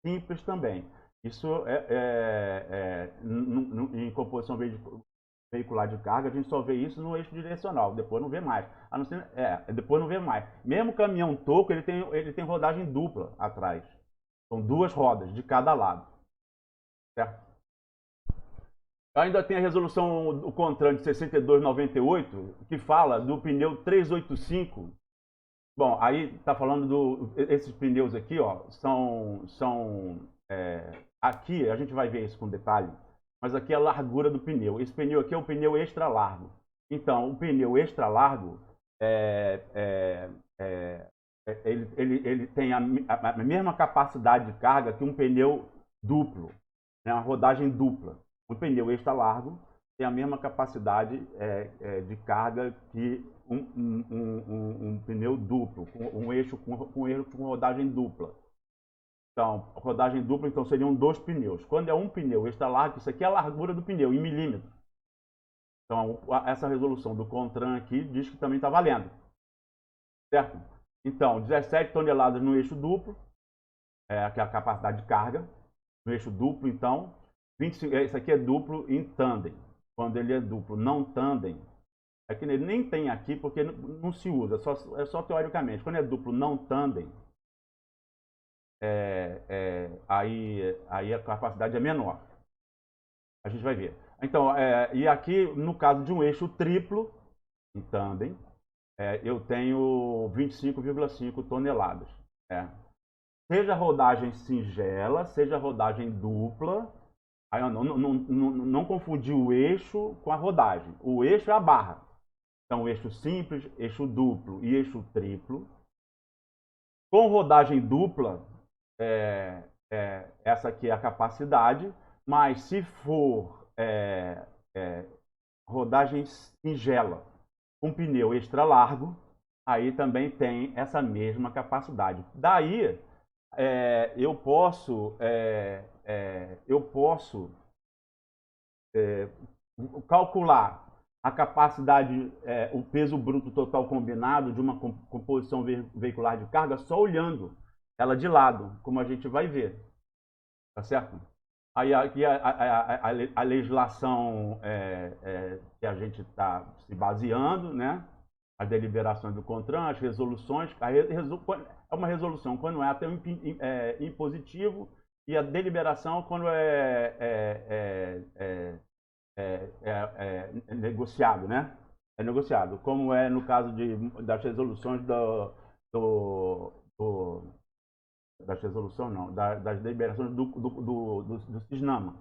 simples também. Isso em composição veicular de carga, a gente só vê isso no eixo direcional, depois não vê mais. A não ser, depois não vê mais. Mesmo o caminhão-toco, ele tem rodagem dupla atrás. São 2 rodas de cada lado. Certo? Ainda tem a resolução do CONTRAN de 6298, que fala do pneu 385. Bom, aí está falando esses pneus aqui, ó, aqui a gente vai ver isso com detalhe, mas aqui é a largura do pneu. Esse pneu aqui é o pneu extra largo. Então, o pneu extra largo ele tem a mesma capacidade de carga que um pneu duplo, né, uma rodagem dupla. O pneu extra largo tem a mesma capacidade de carga que um pneu duplo, com eixo com rodagem dupla. Então, rodagem dupla, então seriam 2 pneus. Quando é um pneu extra largo, isso aqui é a largura do pneu, em milímetros. Então, essa resolução do CONTRAN aqui diz que também está valendo. Certo? Então, 17 toneladas no eixo duplo, que é a capacidade de carga. No eixo duplo, então, 25, isso aqui é duplo em tandem. Quando ele é duplo não tandem, é que ele nem tem aqui porque não se usa, é só teoricamente. Quando é duplo não tandem, aí a capacidade é menor. A gente vai ver. Então, e aqui, no caso de um eixo triplo, em tandem, eu tenho 25,5 toneladas. Seja rodagem singela, seja rodagem dupla. Aí não confundir o eixo com a rodagem. O eixo é a barra. Então, eixo simples, eixo duplo e eixo triplo. Com rodagem dupla, essa aqui é a capacidade, mas se for rodagem singela, com pneu extra largo, aí também tem essa mesma capacidade. Daí, eu posso calcular a capacidade, o peso bruto total combinado de uma composição veicular de carga só olhando ela de lado, como a gente vai ver. Tá certo? Aí aqui a legislação que a gente está se baseando, né? as deliberações do CONTRAN, as resoluções. É uma resolução quando é até impositivo e a deliberação quando é negociado, né? É negociado, como é no caso das resoluções das resoluções, não, das deliberações do CISNAMA.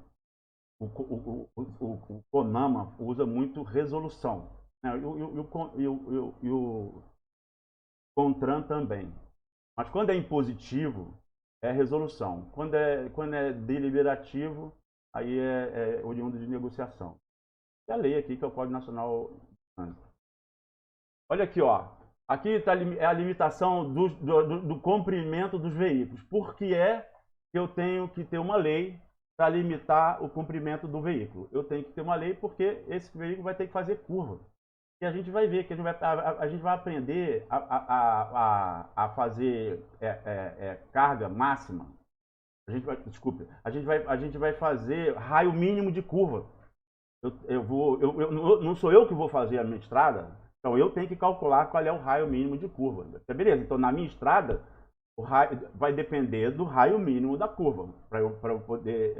O CONAMA usa muito resolução, né? E o CONTRAN também. Mas quando é impositivo, é resolução. Quando é deliberativo, aí é oriundo de negociação. E a lei aqui, que é o Código Nacional. Olha aqui, ó. Aqui está a limitação do comprimento dos veículos. Por que é que eu tenho que ter uma lei para limitar o comprimento do veículo? Eu tenho que ter uma lei porque esse veículo vai ter que fazer curva. E a gente vai ver que a gente vai aprender a fazer carga máxima. A gente vai fazer raio mínimo de curva. Não sou eu que vou fazer a minha estrada, então eu tenho que calcular qual é o raio mínimo de curva. Beleza? Então na minha estrada o raio vai depender do raio mínimo da curva para eu poder,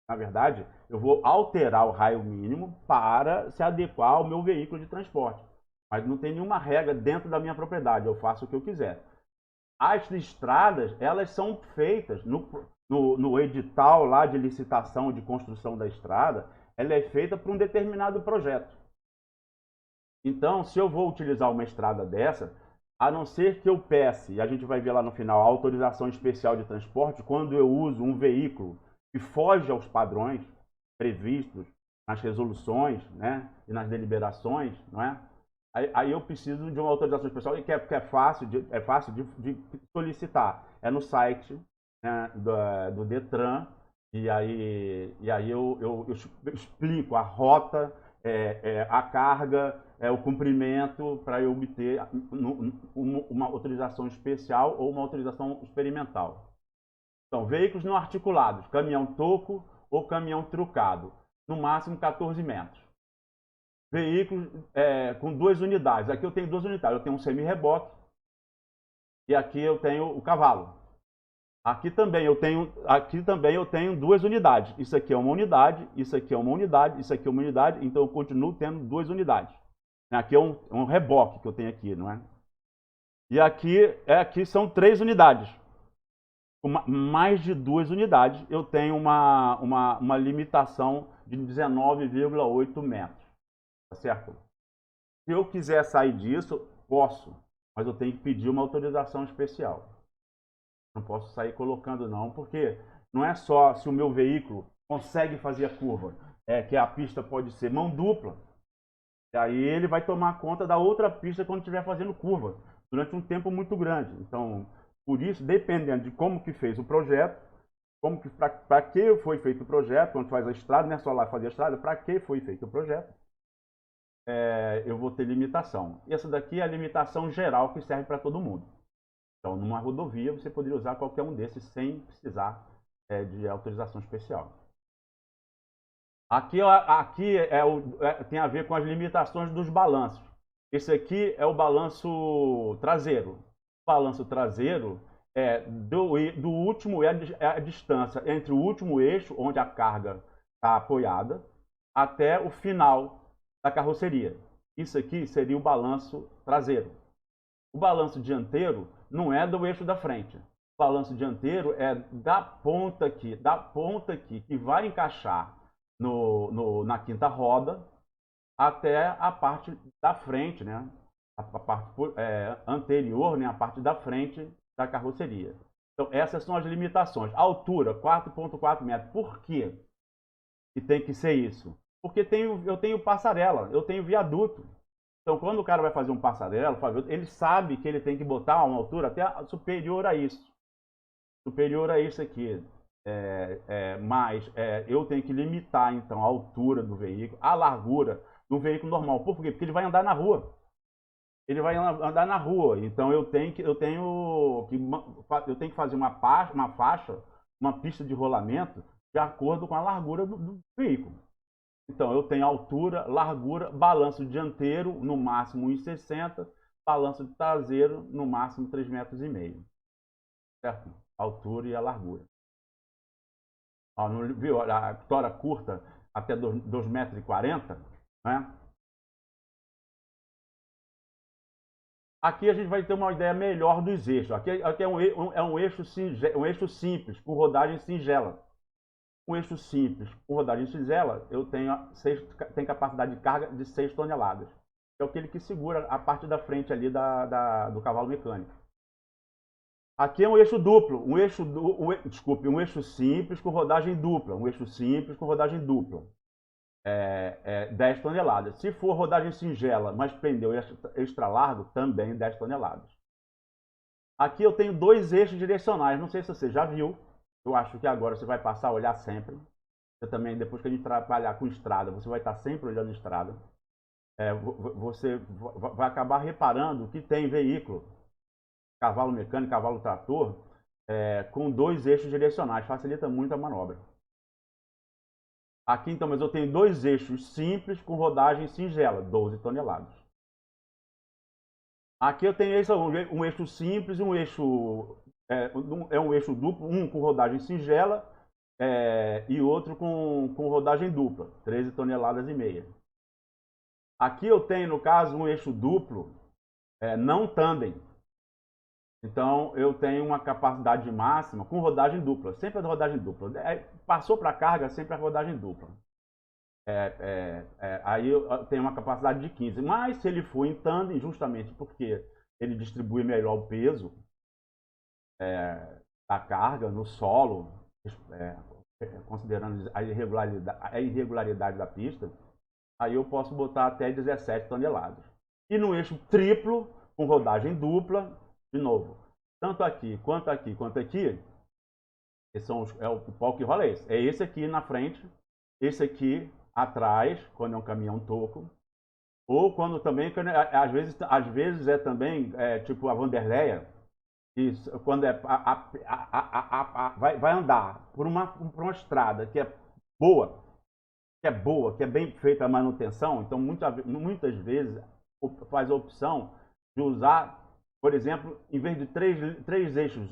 na verdade, eu vou alterar o raio mínimo para se adequar ao meu veículo de transporte. Mas não tem nenhuma regra dentro da minha propriedade, eu faço o que eu quiser. As estradas, elas são feitas no edital lá de licitação de construção da estrada, ela é feita para um determinado projeto. Então, se eu vou utilizar uma estrada dessa, a não ser que eu peça, e a gente vai ver lá no final, a autorização especial de transporte, quando eu uso um veículo que foge aos padrões previstos nas resoluções, né, e nas deliberações, não é? Aí eu preciso de uma autorização especial, que é fácil de solicitar. É no site, né, do Detran, e aí eu explico a rota, a carga, o comprimento, para eu obter uma autorização especial ou uma autorização experimental. Então, veículos não articulados, caminhão toco ou caminhão trucado, no máximo 14 metros. Veículos com 2 unidades. Aqui eu tenho 2 unidades. Eu tenho um semi-reboque e aqui eu tenho o cavalo. Aqui também eu tenho 2 unidades. Isso aqui é uma unidade, isso aqui é uma unidade, isso aqui é uma unidade. Então eu continuo tendo 2 unidades. Aqui é um reboque que eu tenho aqui, não é? E aqui são 3 unidades. Mais de 2 unidades, eu tenho uma limitação de 19,8 metros. Tá certo? Se eu quiser sair disso, posso, mas eu tenho que pedir uma autorização especial. Não posso sair colocando não, porque não é só se o meu veículo consegue fazer a curva, que a pista pode ser mão dupla. E aí ele vai tomar conta da outra pista quando estiver fazendo curva, durante um tempo muito grande. Então, por isso, dependendo de como que fez o projeto, para que foi feito o projeto, quando faz a estrada, não é só lá fazer a estrada, para que foi feito o projeto, eu vou ter limitação. E essa daqui é a limitação geral que serve para todo mundo. Então, numa rodovia, você poderia usar qualquer um desses sem precisar de autorização especial. Aqui tem a ver com as limitações dos balanços. Esse aqui é o balanço traseiro. O balanço traseiro do último a distância entre o último eixo, onde a carga está apoiada, até o final da carroceria. Isso aqui seria o balanço traseiro. O balanço dianteiro não é do eixo da frente. O balanço dianteiro é da ponta aqui, que vai encaixar na quinta roda até a parte da frente, né? A parte anterior, né? A parte da frente da carroceria. Então, essas são as limitações. A altura, 4,4 metros. Por quê que tem que ser isso? Porque eu tenho passarela, eu tenho viaduto. Então, quando o cara vai fazer um passarela, ele sabe que ele tem que botar uma altura até superior a isso. Superior a isso aqui. Mas eu tenho que limitar, então, a altura do veículo, a largura do veículo normal. Por quê? Porque ele vai andar na rua. Ele vai andar na rua. Então, eu tenho que fazer uma faixa, uma pista de rolamento de acordo com a largura do veículo. Então, eu tenho altura, largura, balanço dianteiro, no máximo 1,60, balanço traseiro, no máximo 3,5 metros. Certo? A altura e a largura. Ó, não viu? A tora curta até 2,40 metros, né? Aqui a gente vai ter uma ideia melhor dos eixos. Aqui é um eixo simples, com rodagem singela. Um eixo simples, com rodagem singela, eu tenho capacidade de carga de 6 toneladas. É aquele que segura a parte da frente ali do cavalo mecânico. Aqui é um eixo duplo, um eixo simples com rodagem dupla. Um eixo simples com rodagem dupla. 10 toneladas. Se for rodagem singela, mas pneu extra largo, também 10 toneladas. Aqui eu tenho 2 eixos direcionais, não sei se você já viu, eu acho que agora você vai passar a olhar sempre. Você também, depois que a gente trabalhar com estrada, você vai estar sempre olhando estrada. Você vai acabar reparando que tem veículo, cavalo mecânico, cavalo trator, com 2 eixos direcionais, facilita muito a manobra. Aqui, então, mas eu tenho 2 eixos simples com rodagem singela, 12 toneladas. Aqui eu tenho um eixo simples, um eixo um eixo duplo, um com rodagem singela e outro com rodagem dupla, 13 toneladas e meia. Aqui eu tenho, no caso, um eixo duplo, não tandem. Então, eu tenho uma capacidade máxima com rodagem dupla, sempre a rodagem dupla. Passou para a carga, sempre a rodagem dupla. Aí eu tenho uma capacidade de 15. Mas se ele for em tandem, justamente porque ele distribui melhor o peso da carga no solo, considerando a irregularidade da pista, aí eu posso botar até 17 toneladas. E no eixo triplo, com rodagem dupla, de novo, tanto aqui, quanto aqui, quanto aqui, o pau que rola esse. É esse aqui na frente, esse aqui atrás, quando é um caminhão toco, ou quando também, às vezes é também tipo a Vanderleia, quando vai andar por uma estrada que é boa, que é bem feita a manutenção, então muitas vezes faz a opção de usar, por exemplo, em vez de três eixos,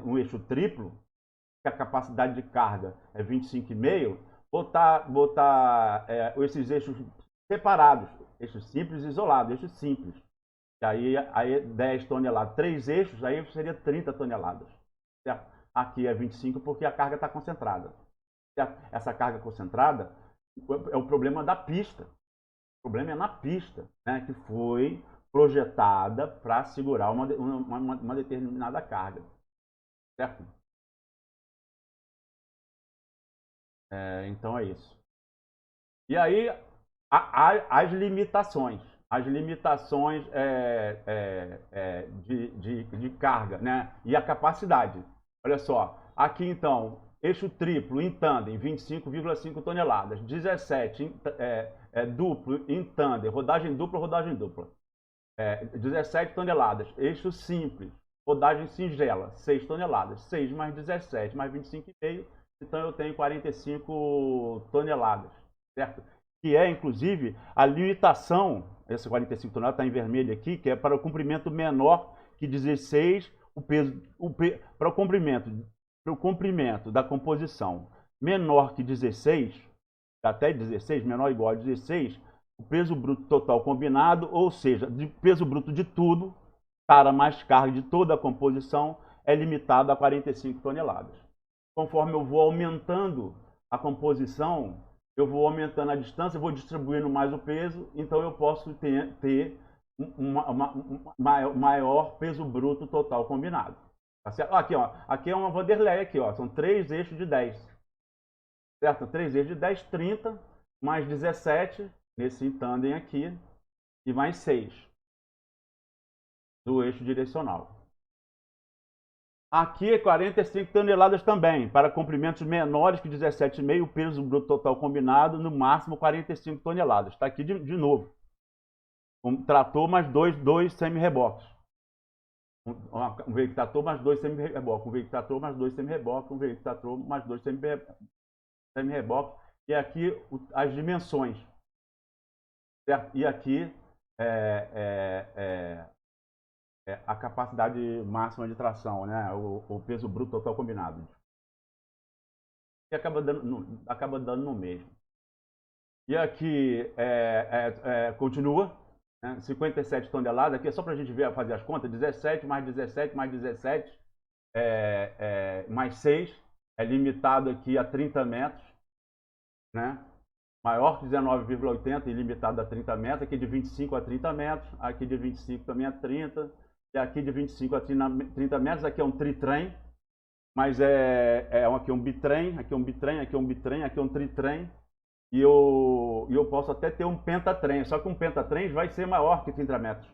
um eixo triplo, que a capacidade de carga é 25,5, botar esses eixos separados, eixos simples e isolados, eixos simples. Aí 10 toneladas, 3 eixos, aí seria 30 toneladas. Certo? Aqui é 25 porque a carga está concentrada. Certo? Essa carga concentrada é o problema da pista. O problema é na pista, né, que foi projetada para segurar uma determinada carga. Certo? Então é isso. E aí, as limitações. As limitações de carga, né? E a capacidade. Olha só, aqui então, eixo triplo em tandem, 25,5 toneladas. 17 duplo em tandem, rodagem dupla. 17 toneladas. Eixo simples, rodagem singela, 6 toneladas. 6 mais 17 mais 25,5, então eu tenho 45 toneladas, certo? Que é, inclusive, a limitação, esse 45 toneladas está em vermelho aqui, que é para o comprimento menor que 16, para o comprimento da composição menor que 16, até 16, menor ou igual a 16, o peso bruto total combinado, ou seja, de peso bruto de tudo, para mais carga de toda a composição, é limitado a 45 toneladas. Conforme eu vou aumentando a composição, eu vou aumentando a distância, vou distribuindo mais o peso, então eu posso ter maior peso bruto total combinado. Tá certo? Aqui, ó, aqui é uma Vanderleia, aqui, ó, são 3 eixos de 10. Certo? 3 eixos de 10, 30, mais 17, nesse tandem aqui, e mais 6 do eixo direcional. Aqui é 45 toneladas também, para comprimentos menores que 17,5, o peso bruto total combinado, no máximo 45 toneladas. Está aqui de novo. Um trator mais dois semi-reboques. Um veículo trator mais 2 semi-reboques. Um veículo trator mais 2 semi-reboques. Um veículo trator mais 2 semi-reboques. e aqui as dimensões, certo? E aqui a capacidade máxima de tração, né? O peso bruto total combinado. E acaba dando no mesmo. E aqui continua, né? 57 toneladas, aqui é só para a gente ver, fazer as contas, 17 mais 17 mais 17, mais 6, é limitado aqui a 30 metros, né? Maior que 19,80 e limitado a 30 metros, aqui de 25 a 30 metros, aqui de 25 também a 30, e aqui de 25 a 30 metros, aqui é um tritrem, mas aqui é um bitrem, aqui é um bitrem, aqui é um bitrem, aqui é um tritrem, e eu posso até ter um pentatrem, só que um pentatrem vai ser maior que 30 metros.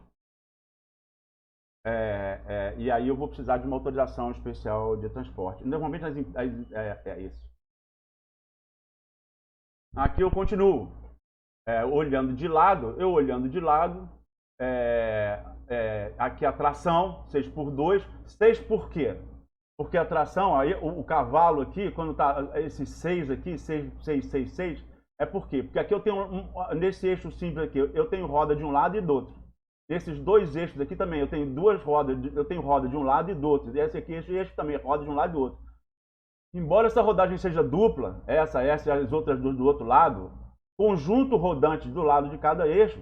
E aí eu vou precisar de uma autorização especial de transporte. Normalmente é isso. Aqui eu continuo olhando de lado, aqui a tração, 6x2, 6 por quê? Porque a tração, aí o cavalo aqui, quando está esse 6 aqui, 6, 6, 6, 6, é por quê? Porque aqui eu tenho, nesse eixo simples aqui, eu tenho roda de um lado e do outro. Esses dois eixos aqui também, eu tenho duas rodas, eu tenho roda de um lado e do outro. Esse aqui, esse eixo também, roda de um lado e do outro. Embora essa rodagem seja dupla, essa e as outras do outro lado, conjunto rodante do lado de cada eixo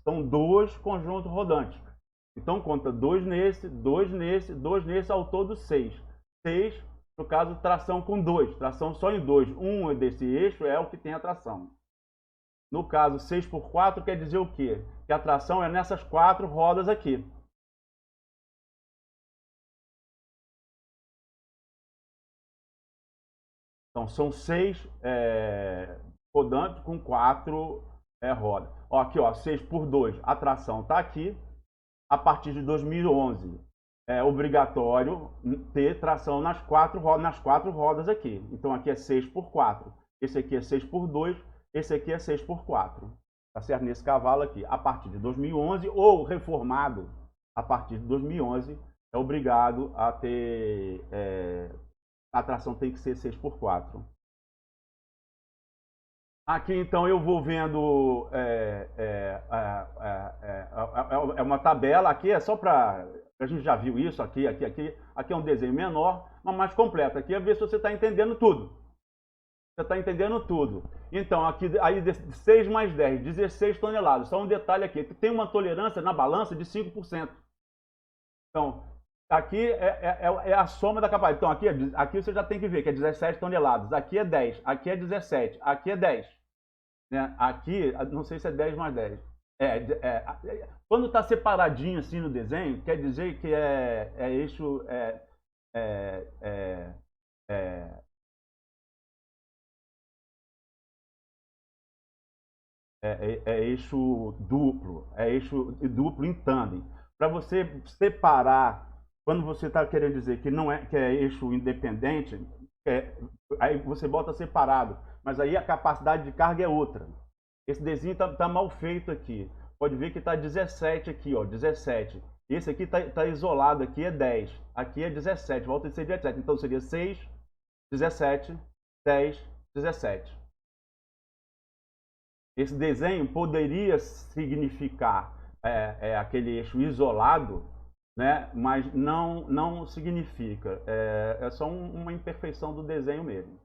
são dois conjuntos rodantes. Então conta 2 nesse, 2 nesse, 2 nesse, ao todo 6. 6, no caso, tração com 2, tração só em 2. Um desse eixo é o que tem a tração. No caso, 6 por 4 quer dizer o quê? Que a tração é nessas 4 rodas aqui. Então, são 6 rodantes com 4 rodas. Ó, aqui, ó, 6 por 2, a tração está aqui. A partir de 2011, é obrigatório ter tração nas 4 rodas aqui. Então, aqui é 6 por 4. Esse aqui é 6 por 2. Esse aqui é 6 por 4. Tá certo? Nesse cavalo aqui. A partir de 2011, ou reformado, a partir de 2011, é obrigado a ter... a tração tem que ser 6 por 4. Aqui, então, eu vou vendo... é uma tabela. Aqui é só para... A gente já viu isso aqui. Aqui é um desenho menor, mas mais completo. Aqui é ver se você está entendendo tudo. Você está entendendo tudo. Então, aqui, aí 6 mais 10, 16 toneladas. Só um detalhe aqui. Tem uma tolerância na balança de 5%. Então, aqui é a soma da capacidade. Então, aqui você já tem que ver que é 17 toneladas. Aqui é 10. Aqui é 17. Aqui é 10. Né? Aqui, não sei se é 10 mais 10. Quando está separadinho assim no desenho, quer dizer que é eixo... eixo duplo em tandem. Para você separar, quando você está querendo dizer que não que é eixo independente, aí você bota separado, mas aí a capacidade de carga é outra. Esse desenho está mal feito aqui. Pode ver que está 17 aqui, ó, 17. Esse aqui está isolado, aqui é 10, aqui é 17, volta a ser 17. Então seria 6, 17, 10, 17. Esse desenho poderia significar aquele eixo isolado, né? Mas não significa. É só uma imperfeição do desenho mesmo.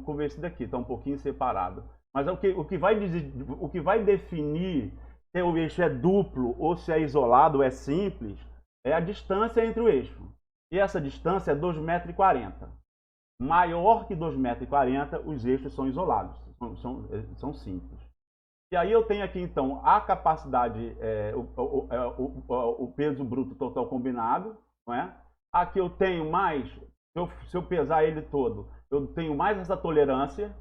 Como esse daqui, está um pouquinho separado. Mas o que vai definir se o eixo é duplo ou se é isolado ou é simples é a distância entre o eixo. E essa distância é 2,40 m. Maior que 2,40 m, os eixos são isolados, são simples. E aí eu tenho aqui, então, a capacidade, o peso bruto total combinado, não é? Aqui eu tenho mais, se eu pesar ele todo, eu tenho mais essa tolerância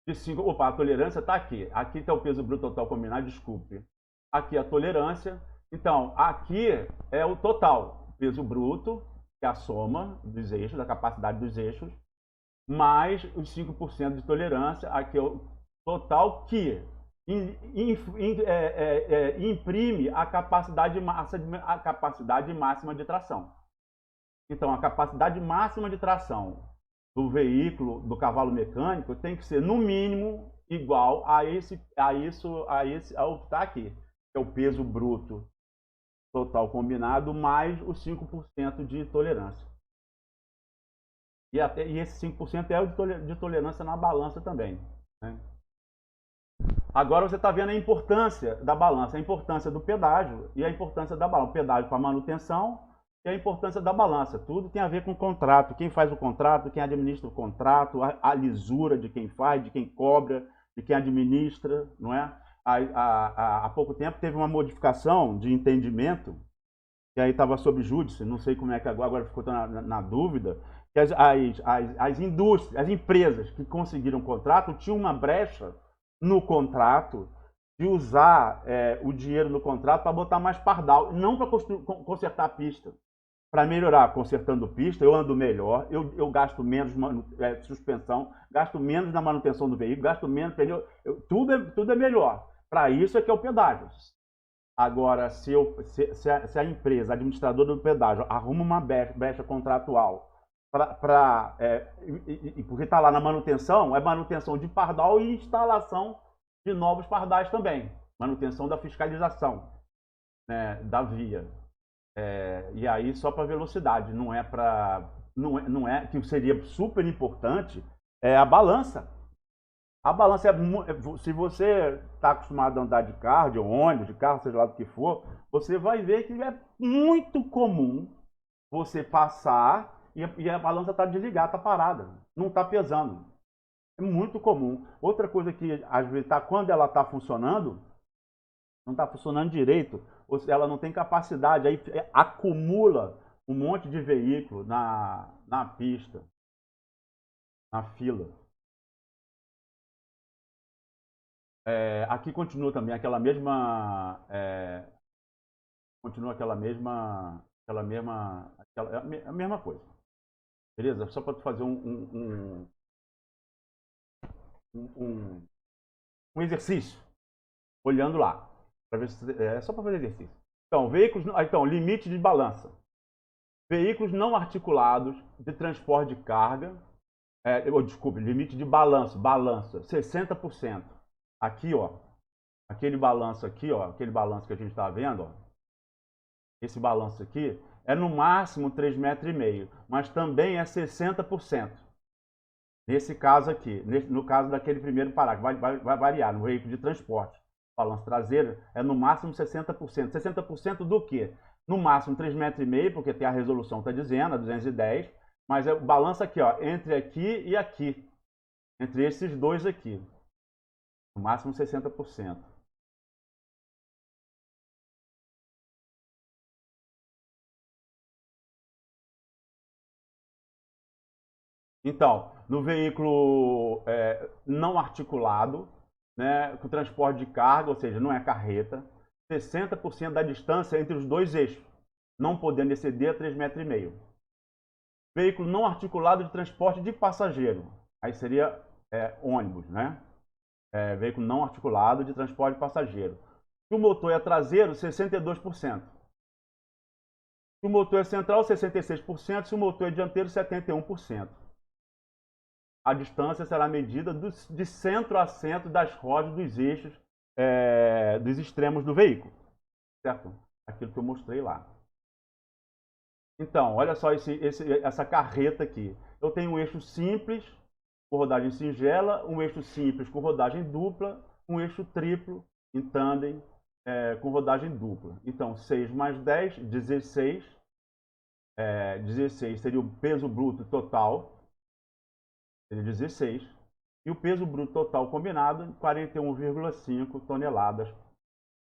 de 5. Opa, a tolerância está aqui. Aqui está o peso bruto total combinado, desculpe. Aqui a tolerância. Então, aqui é o total. Peso bruto, que é a soma dos eixos, da capacidade dos eixos, mais os 5% de tolerância. Aqui é o total que imprime a capacidade máxima de tração. Então, a capacidade máxima de tração do veículo, do cavalo mecânico, tem que ser, no mínimo, igual ao que está aqui, que é o peso bruto total combinado, mais os 5% de tolerância. E esse 5% é o de tolerância na balança também, né? Agora você está vendo a importância da balança, a importância do pedágio e a importância da balança. O pedágio para manutenção e a importância da balança. Tudo tem a ver com o contrato. Quem faz o contrato, quem administra o contrato, a lisura de quem faz, de quem cobra, de quem administra, não é? Há pouco tempo teve uma modificação de entendimento, que aí estava sob júdice, não sei como é que agora ficou na dúvida, que as indústrias, as empresas que conseguiram contrato tinham uma brecha no contrato de usar o dinheiro no contrato para botar mais pardal, não para consertar a pista. Para melhorar, consertando pista, eu ando melhor, eu gasto menos suspensão, gasto menos na manutenção do veículo, gasto menos pneu, tudo é melhor. Para isso é que é o pedágio. Agora, se a empresa, a administradora do pedágio, arruma uma brecha contratual porque está lá na manutenção, é manutenção de pardal e instalação de novos pardais também. Manutenção da fiscalização, né, da via. E aí só para velocidade, não é que seria super importante, a balança. A balança se você está acostumado a andar de carro, de ônibus, de carro, seja lá do que for, você vai ver que é muito comum você passar e a balança está desligada, está parada, não está pesando. É muito comum. Outra coisa que às vezes quando ela está funcionando, não está funcionando direito, ou se ela não tem capacidade, aí acumula um monte de veículo na pista, na fila. Aqui continua também aquela mesma, a mesma coisa, beleza? Só para tu fazer um exercício, olhando lá, para ver se só para fazer exercício. Então, limite de balança. Veículos não articulados de transporte de carga, desculpe, limite de balança, 60%. Aqui, ó, aquele balanço aqui, ó, aquele balanço que a gente está vendo, ó, esse balanço aqui é no máximo 3,5 metros, mas também é 60%. Nesse caso aqui, no caso daquele primeiro parágrafo, vai variar no veículo de transporte. Balanço traseiro é no máximo 60%. 60% do quê? No máximo 3,5 metros, porque tem a resolução, está dizendo, a 210, mas o balanço aqui, ó, entre aqui e aqui. Entre esses dois aqui. No máximo 60%. Então, no veículo não articulado, né, com transporte de carga, ou seja, não é carreta, 60% da distância entre os dois eixos, não podendo exceder a 3,5 metros. Veículo não articulado de transporte de passageiro, aí seria ônibus, né? Veículo não articulado de transporte de passageiro. Se o motor é traseiro, 62%. Se o motor é central, 66%. Se o motor é dianteiro, 71%. A distância será medida de centro a centro das rodas dos eixos dos extremos do veículo, certo? Aquilo que eu mostrei lá. Então, olha só essa carreta aqui. Eu tenho um eixo simples com rodagem singela, um eixo simples com rodagem dupla, um eixo triplo em tandem com rodagem dupla. Então, 6 mais 10, 16. 16 seria o peso bruto total, seria 16. E o peso bruto total combinado, 41,5 toneladas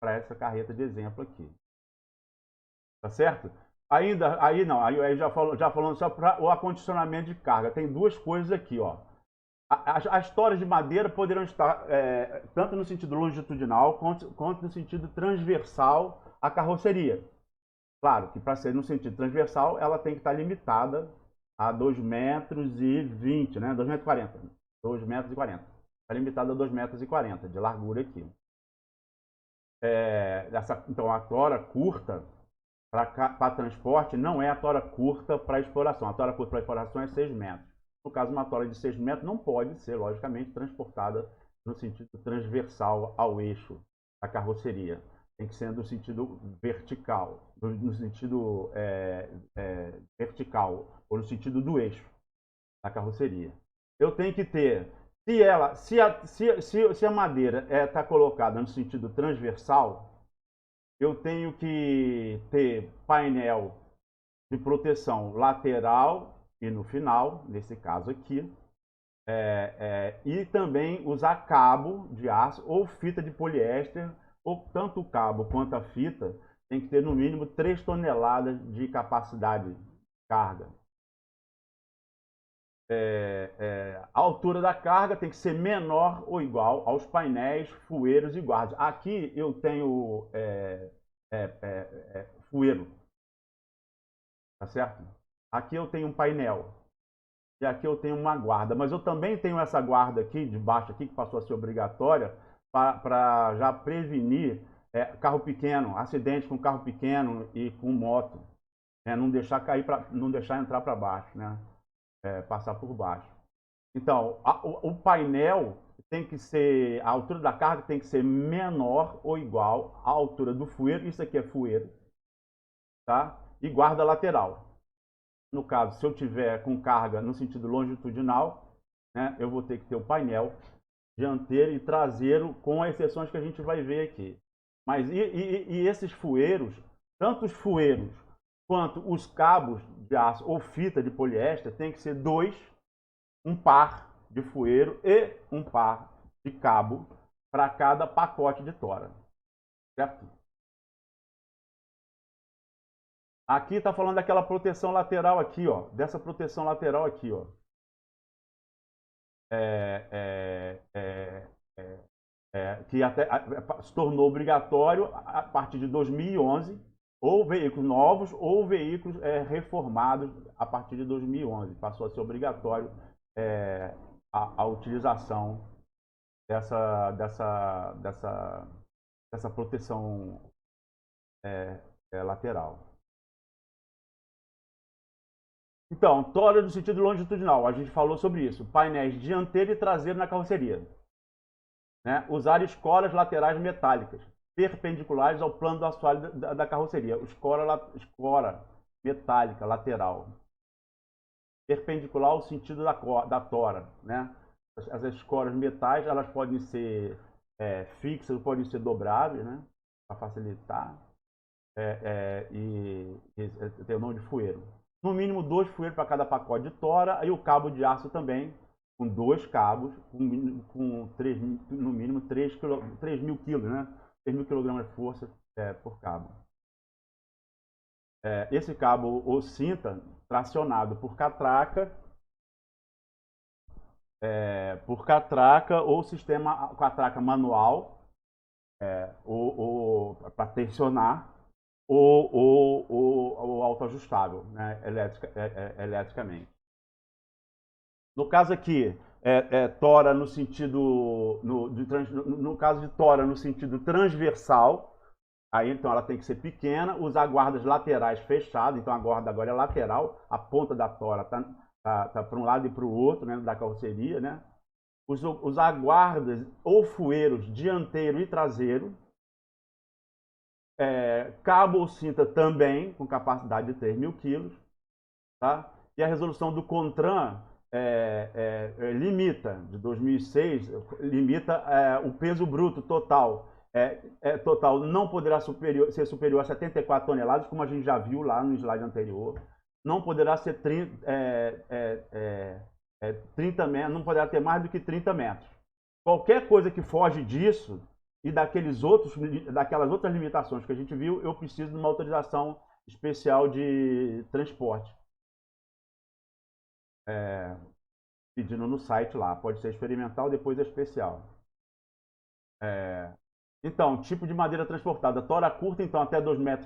para essa carreta de exemplo aqui. Tá certo? Aí já falando só para o acondicionamento de carga. Tem duas coisas aqui, ó. As toras de madeira poderão estar tanto no sentido longitudinal quanto no sentido transversal à carroceria. Claro que para ser no sentido transversal, ela tem que estar limitada a 2,20 metros, né? 2,40 metros. 2,40 metros. Está limitada a 2,40 metros de largura aqui. Então, a tora curta para transporte não é a tora curta para exploração. A tora curta para exploração é 6 metros. No caso, uma tora de 6 metros não pode ser, logicamente, transportada no sentido transversal ao eixo da carroceria. Tem que ser no sentido vertical, no sentido vertical, ou no sentido do eixo da carroceria. Eu tenho que ter, se a madeira está colocada no sentido transversal, eu tenho que ter painel de proteção lateral e no final, nesse caso aqui, e também usar cabo de aço ou fita de poliéster, ou tanto o cabo quanto a fita tem que ter no mínimo 3 toneladas de capacidade de carga. A altura da carga tem que ser menor ou igual aos painéis, fueiros e guardas. Aqui eu tenho fueiro, tá certo? Aqui eu tenho um painel e aqui eu tenho uma guarda, mas eu também tenho essa guarda aqui de baixo aqui que passou a ser obrigatória para já prevenir carro pequeno, acidente com carro pequeno e com moto, não deixar cair não deixar entrar para baixo, né? Passar por baixo. Então, o painel tem que ser, a altura da carga tem que ser menor ou igual à altura do fueiro, isso aqui é fueiro, tá? E guarda lateral. No caso, se eu tiver com carga no sentido longitudinal, né, eu vou ter que ter o painel dianteiro e traseiro, com as exceções que a gente vai ver aqui. Mas e esses fueiros, tanto os fueiros quanto os cabos de aço ou fita de poliéster, tem que ser um par de fueiro e um par de cabo para cada pacote de tora, certo? Aqui está falando daquela proteção lateral aqui, ó, dessa proteção lateral aqui, ó. Que até se tornou obrigatório a partir de 2011, ou veículos novos ou veículos reformados a partir de 2011. Passou a ser obrigatório a utilização dessa proteção lateral. Então, tora no sentido longitudinal, a gente falou sobre isso. Painéis dianteiro e traseiro na carroceria. Né? Usar escoras laterais metálicas, perpendiculares ao plano do assoalho da carroceria. Escora metálica lateral. Perpendicular ao sentido da tora. Né? As escoras metais, elas podem ser fixas, podem ser dobráveis, né? Para facilitar. E tem o nome de fueiro. No mínimo 2 fueiros para cada pacote de tora, e o cabo de aço também, com 2 cabos, com 3, no mínimo 3.000 quilos, né? 3.000 kg de força por cabo. Esse cabo ou cinta, tracionado por catraca ou sistema catraca manual, ou para tensionar, ou autoajustável, né, eletricamente. No caso aqui, tora no sentido, no caso de tora no sentido transversal, aí então ela tem que ser pequena, usar guardas laterais fechadas, então a guarda agora é lateral, a ponta da tora tá para um lado e para o outro, né, da carroceria, né? Usar guardas ou fueiros dianteiro e traseiro, cabo ou cinta também, com capacidade de 3.000 quilos, tá? E a resolução do CONTRAN limita, de 2006, limita o peso bruto total. Total não poderá ser superior a 74 toneladas, como a gente já viu lá no slide anterior. Não poderá ser 30 metros, não poderá ter mais do que 30 metros. Qualquer coisa que foge disso e daquelas outras limitações que a gente viu, eu preciso de uma autorização especial de transporte. Pedindo no site lá, pode ser experimental, depois é especial. Então, tipo de madeira transportada, tora curta, então até 2,40 m,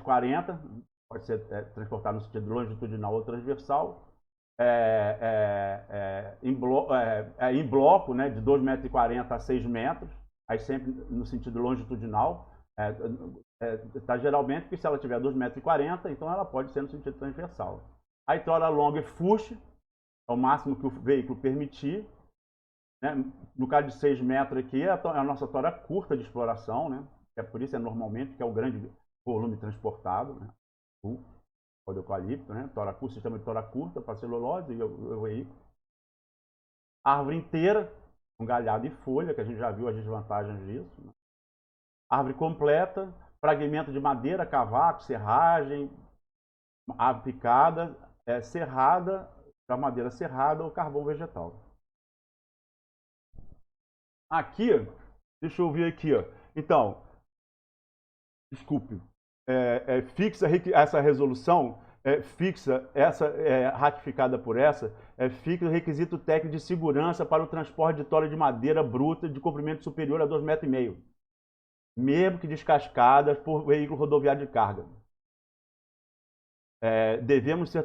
pode ser transportada no sentido longitudinal ou transversal. Em bloco, né, de 2,40 m a 6 metros, aí sempre no sentido longitudinal. Geralmente, porque se ela tiver 2,40 m, então ela pode ser no sentido transversal. Aí tora longa e fuste, ao máximo que o veículo permitir. Né? No caso de 6 metros aqui, é a nossa tora curta de exploração, né? É por isso normalmente que é o grande volume transportado, né? O eucalipto, né? Tora curta, sistema de tora curta para celulose e o veículo. Árvore inteira, com galhada e folha, que a gente já viu as desvantagens disso. Né? Árvore completa, fragmento de madeira, cavaco, serragem, árvore picada, serrada, para madeira serrada ou carvão vegetal. Aqui, deixa eu ver aqui, ó. Então, desculpe, fixa essa resolução, fixa essa, ratificada por essa, fixa o requisito técnico de segurança para o transporte de tora de madeira bruta de comprimento superior a 2,5 metros, mesmo que descascadas por veículo rodoviário de carga. Devem ser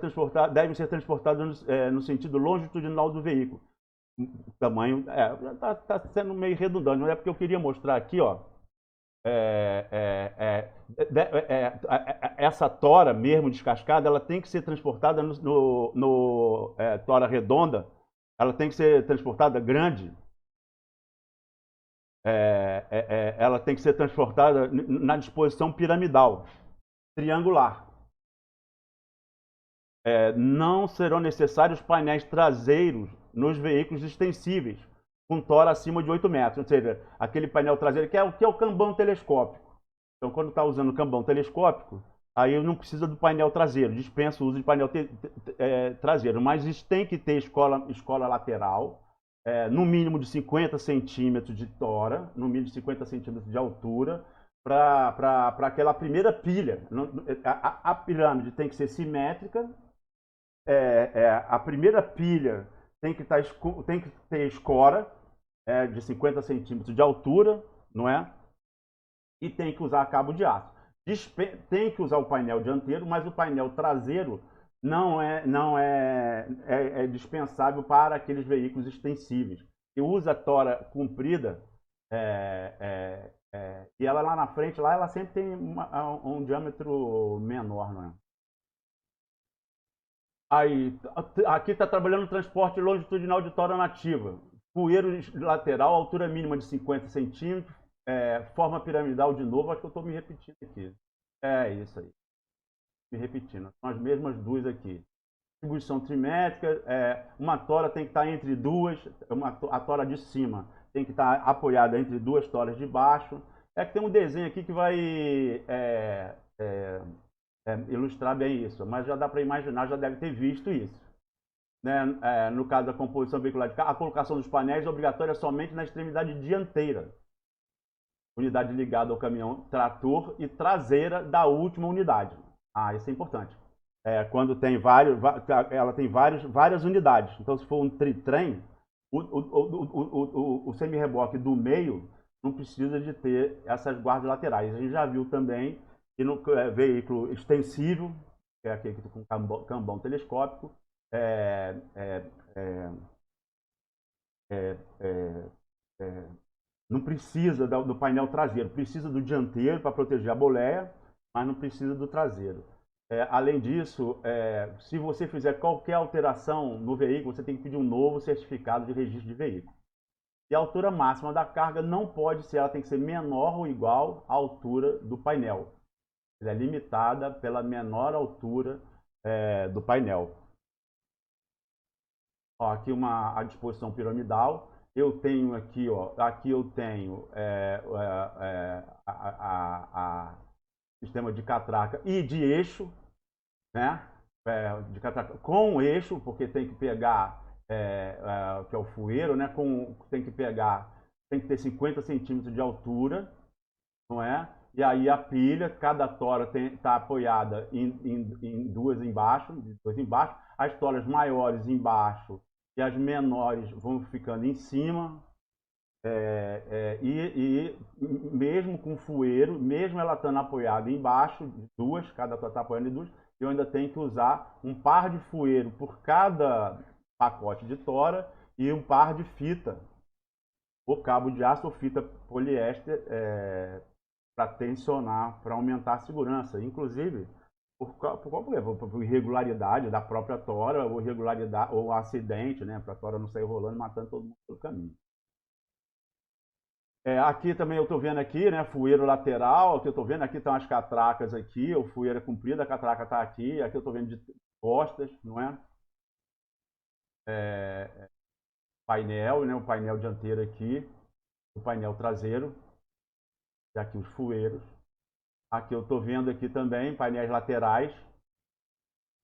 transportados no sentido longitudinal do veículo. O tamanho está sendo meio redundante, mas é porque eu queria mostrar aqui, ó, essa tora mesmo descascada, ela tem que ser transportada no tora redonda, ela tem que ser transportada grande, ela tem que ser transportada na disposição piramidal, triangular. Não serão necessários painéis traseiros nos veículos extensíveis, com tora acima de 8 metros, ou seja, aquele painel traseiro que é o cambão telescópico. Então, quando está usando o cambão telescópico, aí não precisa do painel traseiro, dispensa o uso de painel traseiro, mas isso tem que ter escola lateral, no mínimo de 50 centímetros de tora, no mínimo de 50 centímetros de altura, para aquela primeira pilha. A pirâmide tem que ser simétrica, a primeira pilha tem que ter escora de 50 centímetros de altura, não é? E tem que usar cabo de aço. Tem que usar o painel dianteiro, mas o painel traseiro não é dispensável para aqueles veículos extensíveis. Que usa tora comprida e ela lá na frente, lá ela sempre tem um diâmetro menor, não é? Aí, aqui está trabalhando o transporte longitudinal de tora nativa. Fueiro lateral, altura mínima de 50 centímetros, forma piramidal de novo, acho que eu estou me repetindo aqui. É isso aí. Me repetindo. São as mesmas duas aqui. Distribuição trimétrica, uma tora tem que estar entre duas, a tora de cima tem que estar apoiada entre duas toras de baixo. É que tem um desenho aqui que vai ilustrar bem isso, mas já dá para imaginar, já deve ter visto isso. Né? No caso da composição veicular de carro, a colocação dos painéis é obrigatória somente na extremidade dianteira, unidade ligada ao caminhão trator, e traseira da última unidade. Isso é importante. Quando tem ela tem várias unidades. Então, se for um tritrem, o semi-reboque do meio não precisa de ter essas guardas laterais. A gente já viu também que no veículo extensível, que é aquele com cambão telescópico, não precisa do painel traseiro, precisa do dianteiro para proteger a boleia, mas não precisa do traseiro. Além disso, se você fizer qualquer alteração no veículo, você tem que pedir um novo certificado de registro de veículo. E a altura máxima da carga não pode ser, ela tem que ser menor ou igual à altura do painel. Ela é limitada pela menor altura do painel. Ó, aqui a disposição piramidal. Eu tenho aqui, aqui eu tenho sistema de catraca e de eixo, né? De catraca com eixo, porque tem que pegar, que é o fueiro, né? Tem que ter 50 centímetros de altura, não é? E aí a pilha, cada tora está apoiada em duas embaixo, as toras maiores embaixo e as menores vão ficando em cima. E mesmo com fueiro, mesmo ela estando apoiada embaixo, cada tora está apoiando em duas, eu ainda tenho que usar um par de fueiro por cada pacote de tora e um par de fita, ou cabo de aço ou fita poliéster, para tensionar, para aumentar a segurança. Inclusive, Por qual problema? Por irregularidade da própria tora, ou irregularidade, ou acidente, né? Para a tora não sair rolando e matando todo mundo pelo caminho. Aqui também eu estou vendo aqui, né? Fueiro lateral, aqui eu estou vendo, aqui estão as catracas aqui, o fueiro é comprido, a catraca está aqui, aqui eu estou vendo de costas, não é? Painel, né? O painel dianteiro aqui, o painel traseiro, e aqui os fueiros. Aqui eu estou vendo aqui também painéis laterais.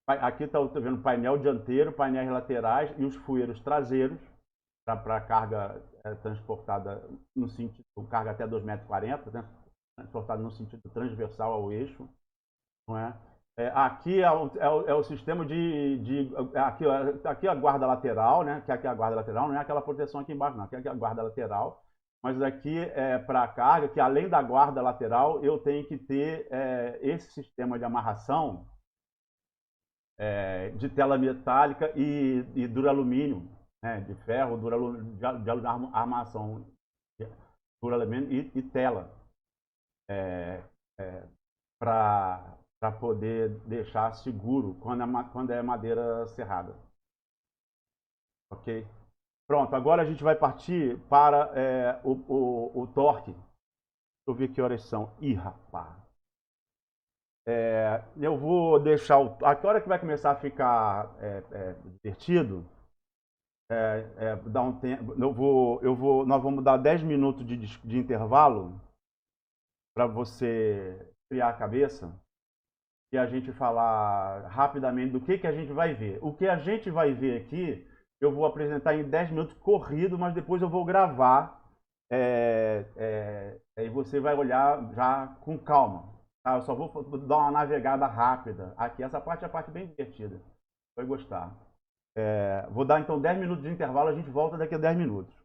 Aqui estou vendo painel dianteiro, painéis laterais e os fueiros traseiros para carga transportada no sentido, carga até 2,40 m, né? Transportada no sentido transversal ao eixo, não é? Aqui é o sistema aqui a guarda lateral, né? Que aqui a guarda lateral não é aquela proteção aqui embaixo, não. Aqui é a guarda lateral. Mas aqui é para a carga, que além da guarda lateral, eu tenho que ter esse sistema de amarração de tela metálica e duralumínio, né, de ferro, de armação, duralumínio e tela, para poder deixar seguro quando é madeira serrada. Ok? Pronto, agora a gente vai partir para o torque. Deixa eu ver que horas são. Ih, rapaz. Eu vou deixar a hora que vai começar a ficar divertido, dar um tempo. Nós vamos dar 10 minutos de intervalo para você criar a cabeça e a gente falar rapidamente do que a gente vai ver. O que a gente vai ver aqui, eu vou apresentar em 10 minutos corrido, mas depois eu vou gravar e você vai olhar já com calma. Tá? Eu só vou dar uma navegada rápida aqui. Essa parte é a parte bem divertida. Vai gostar. Vou dar então 10 minutos de intervalo, a gente volta daqui a 10 minutos.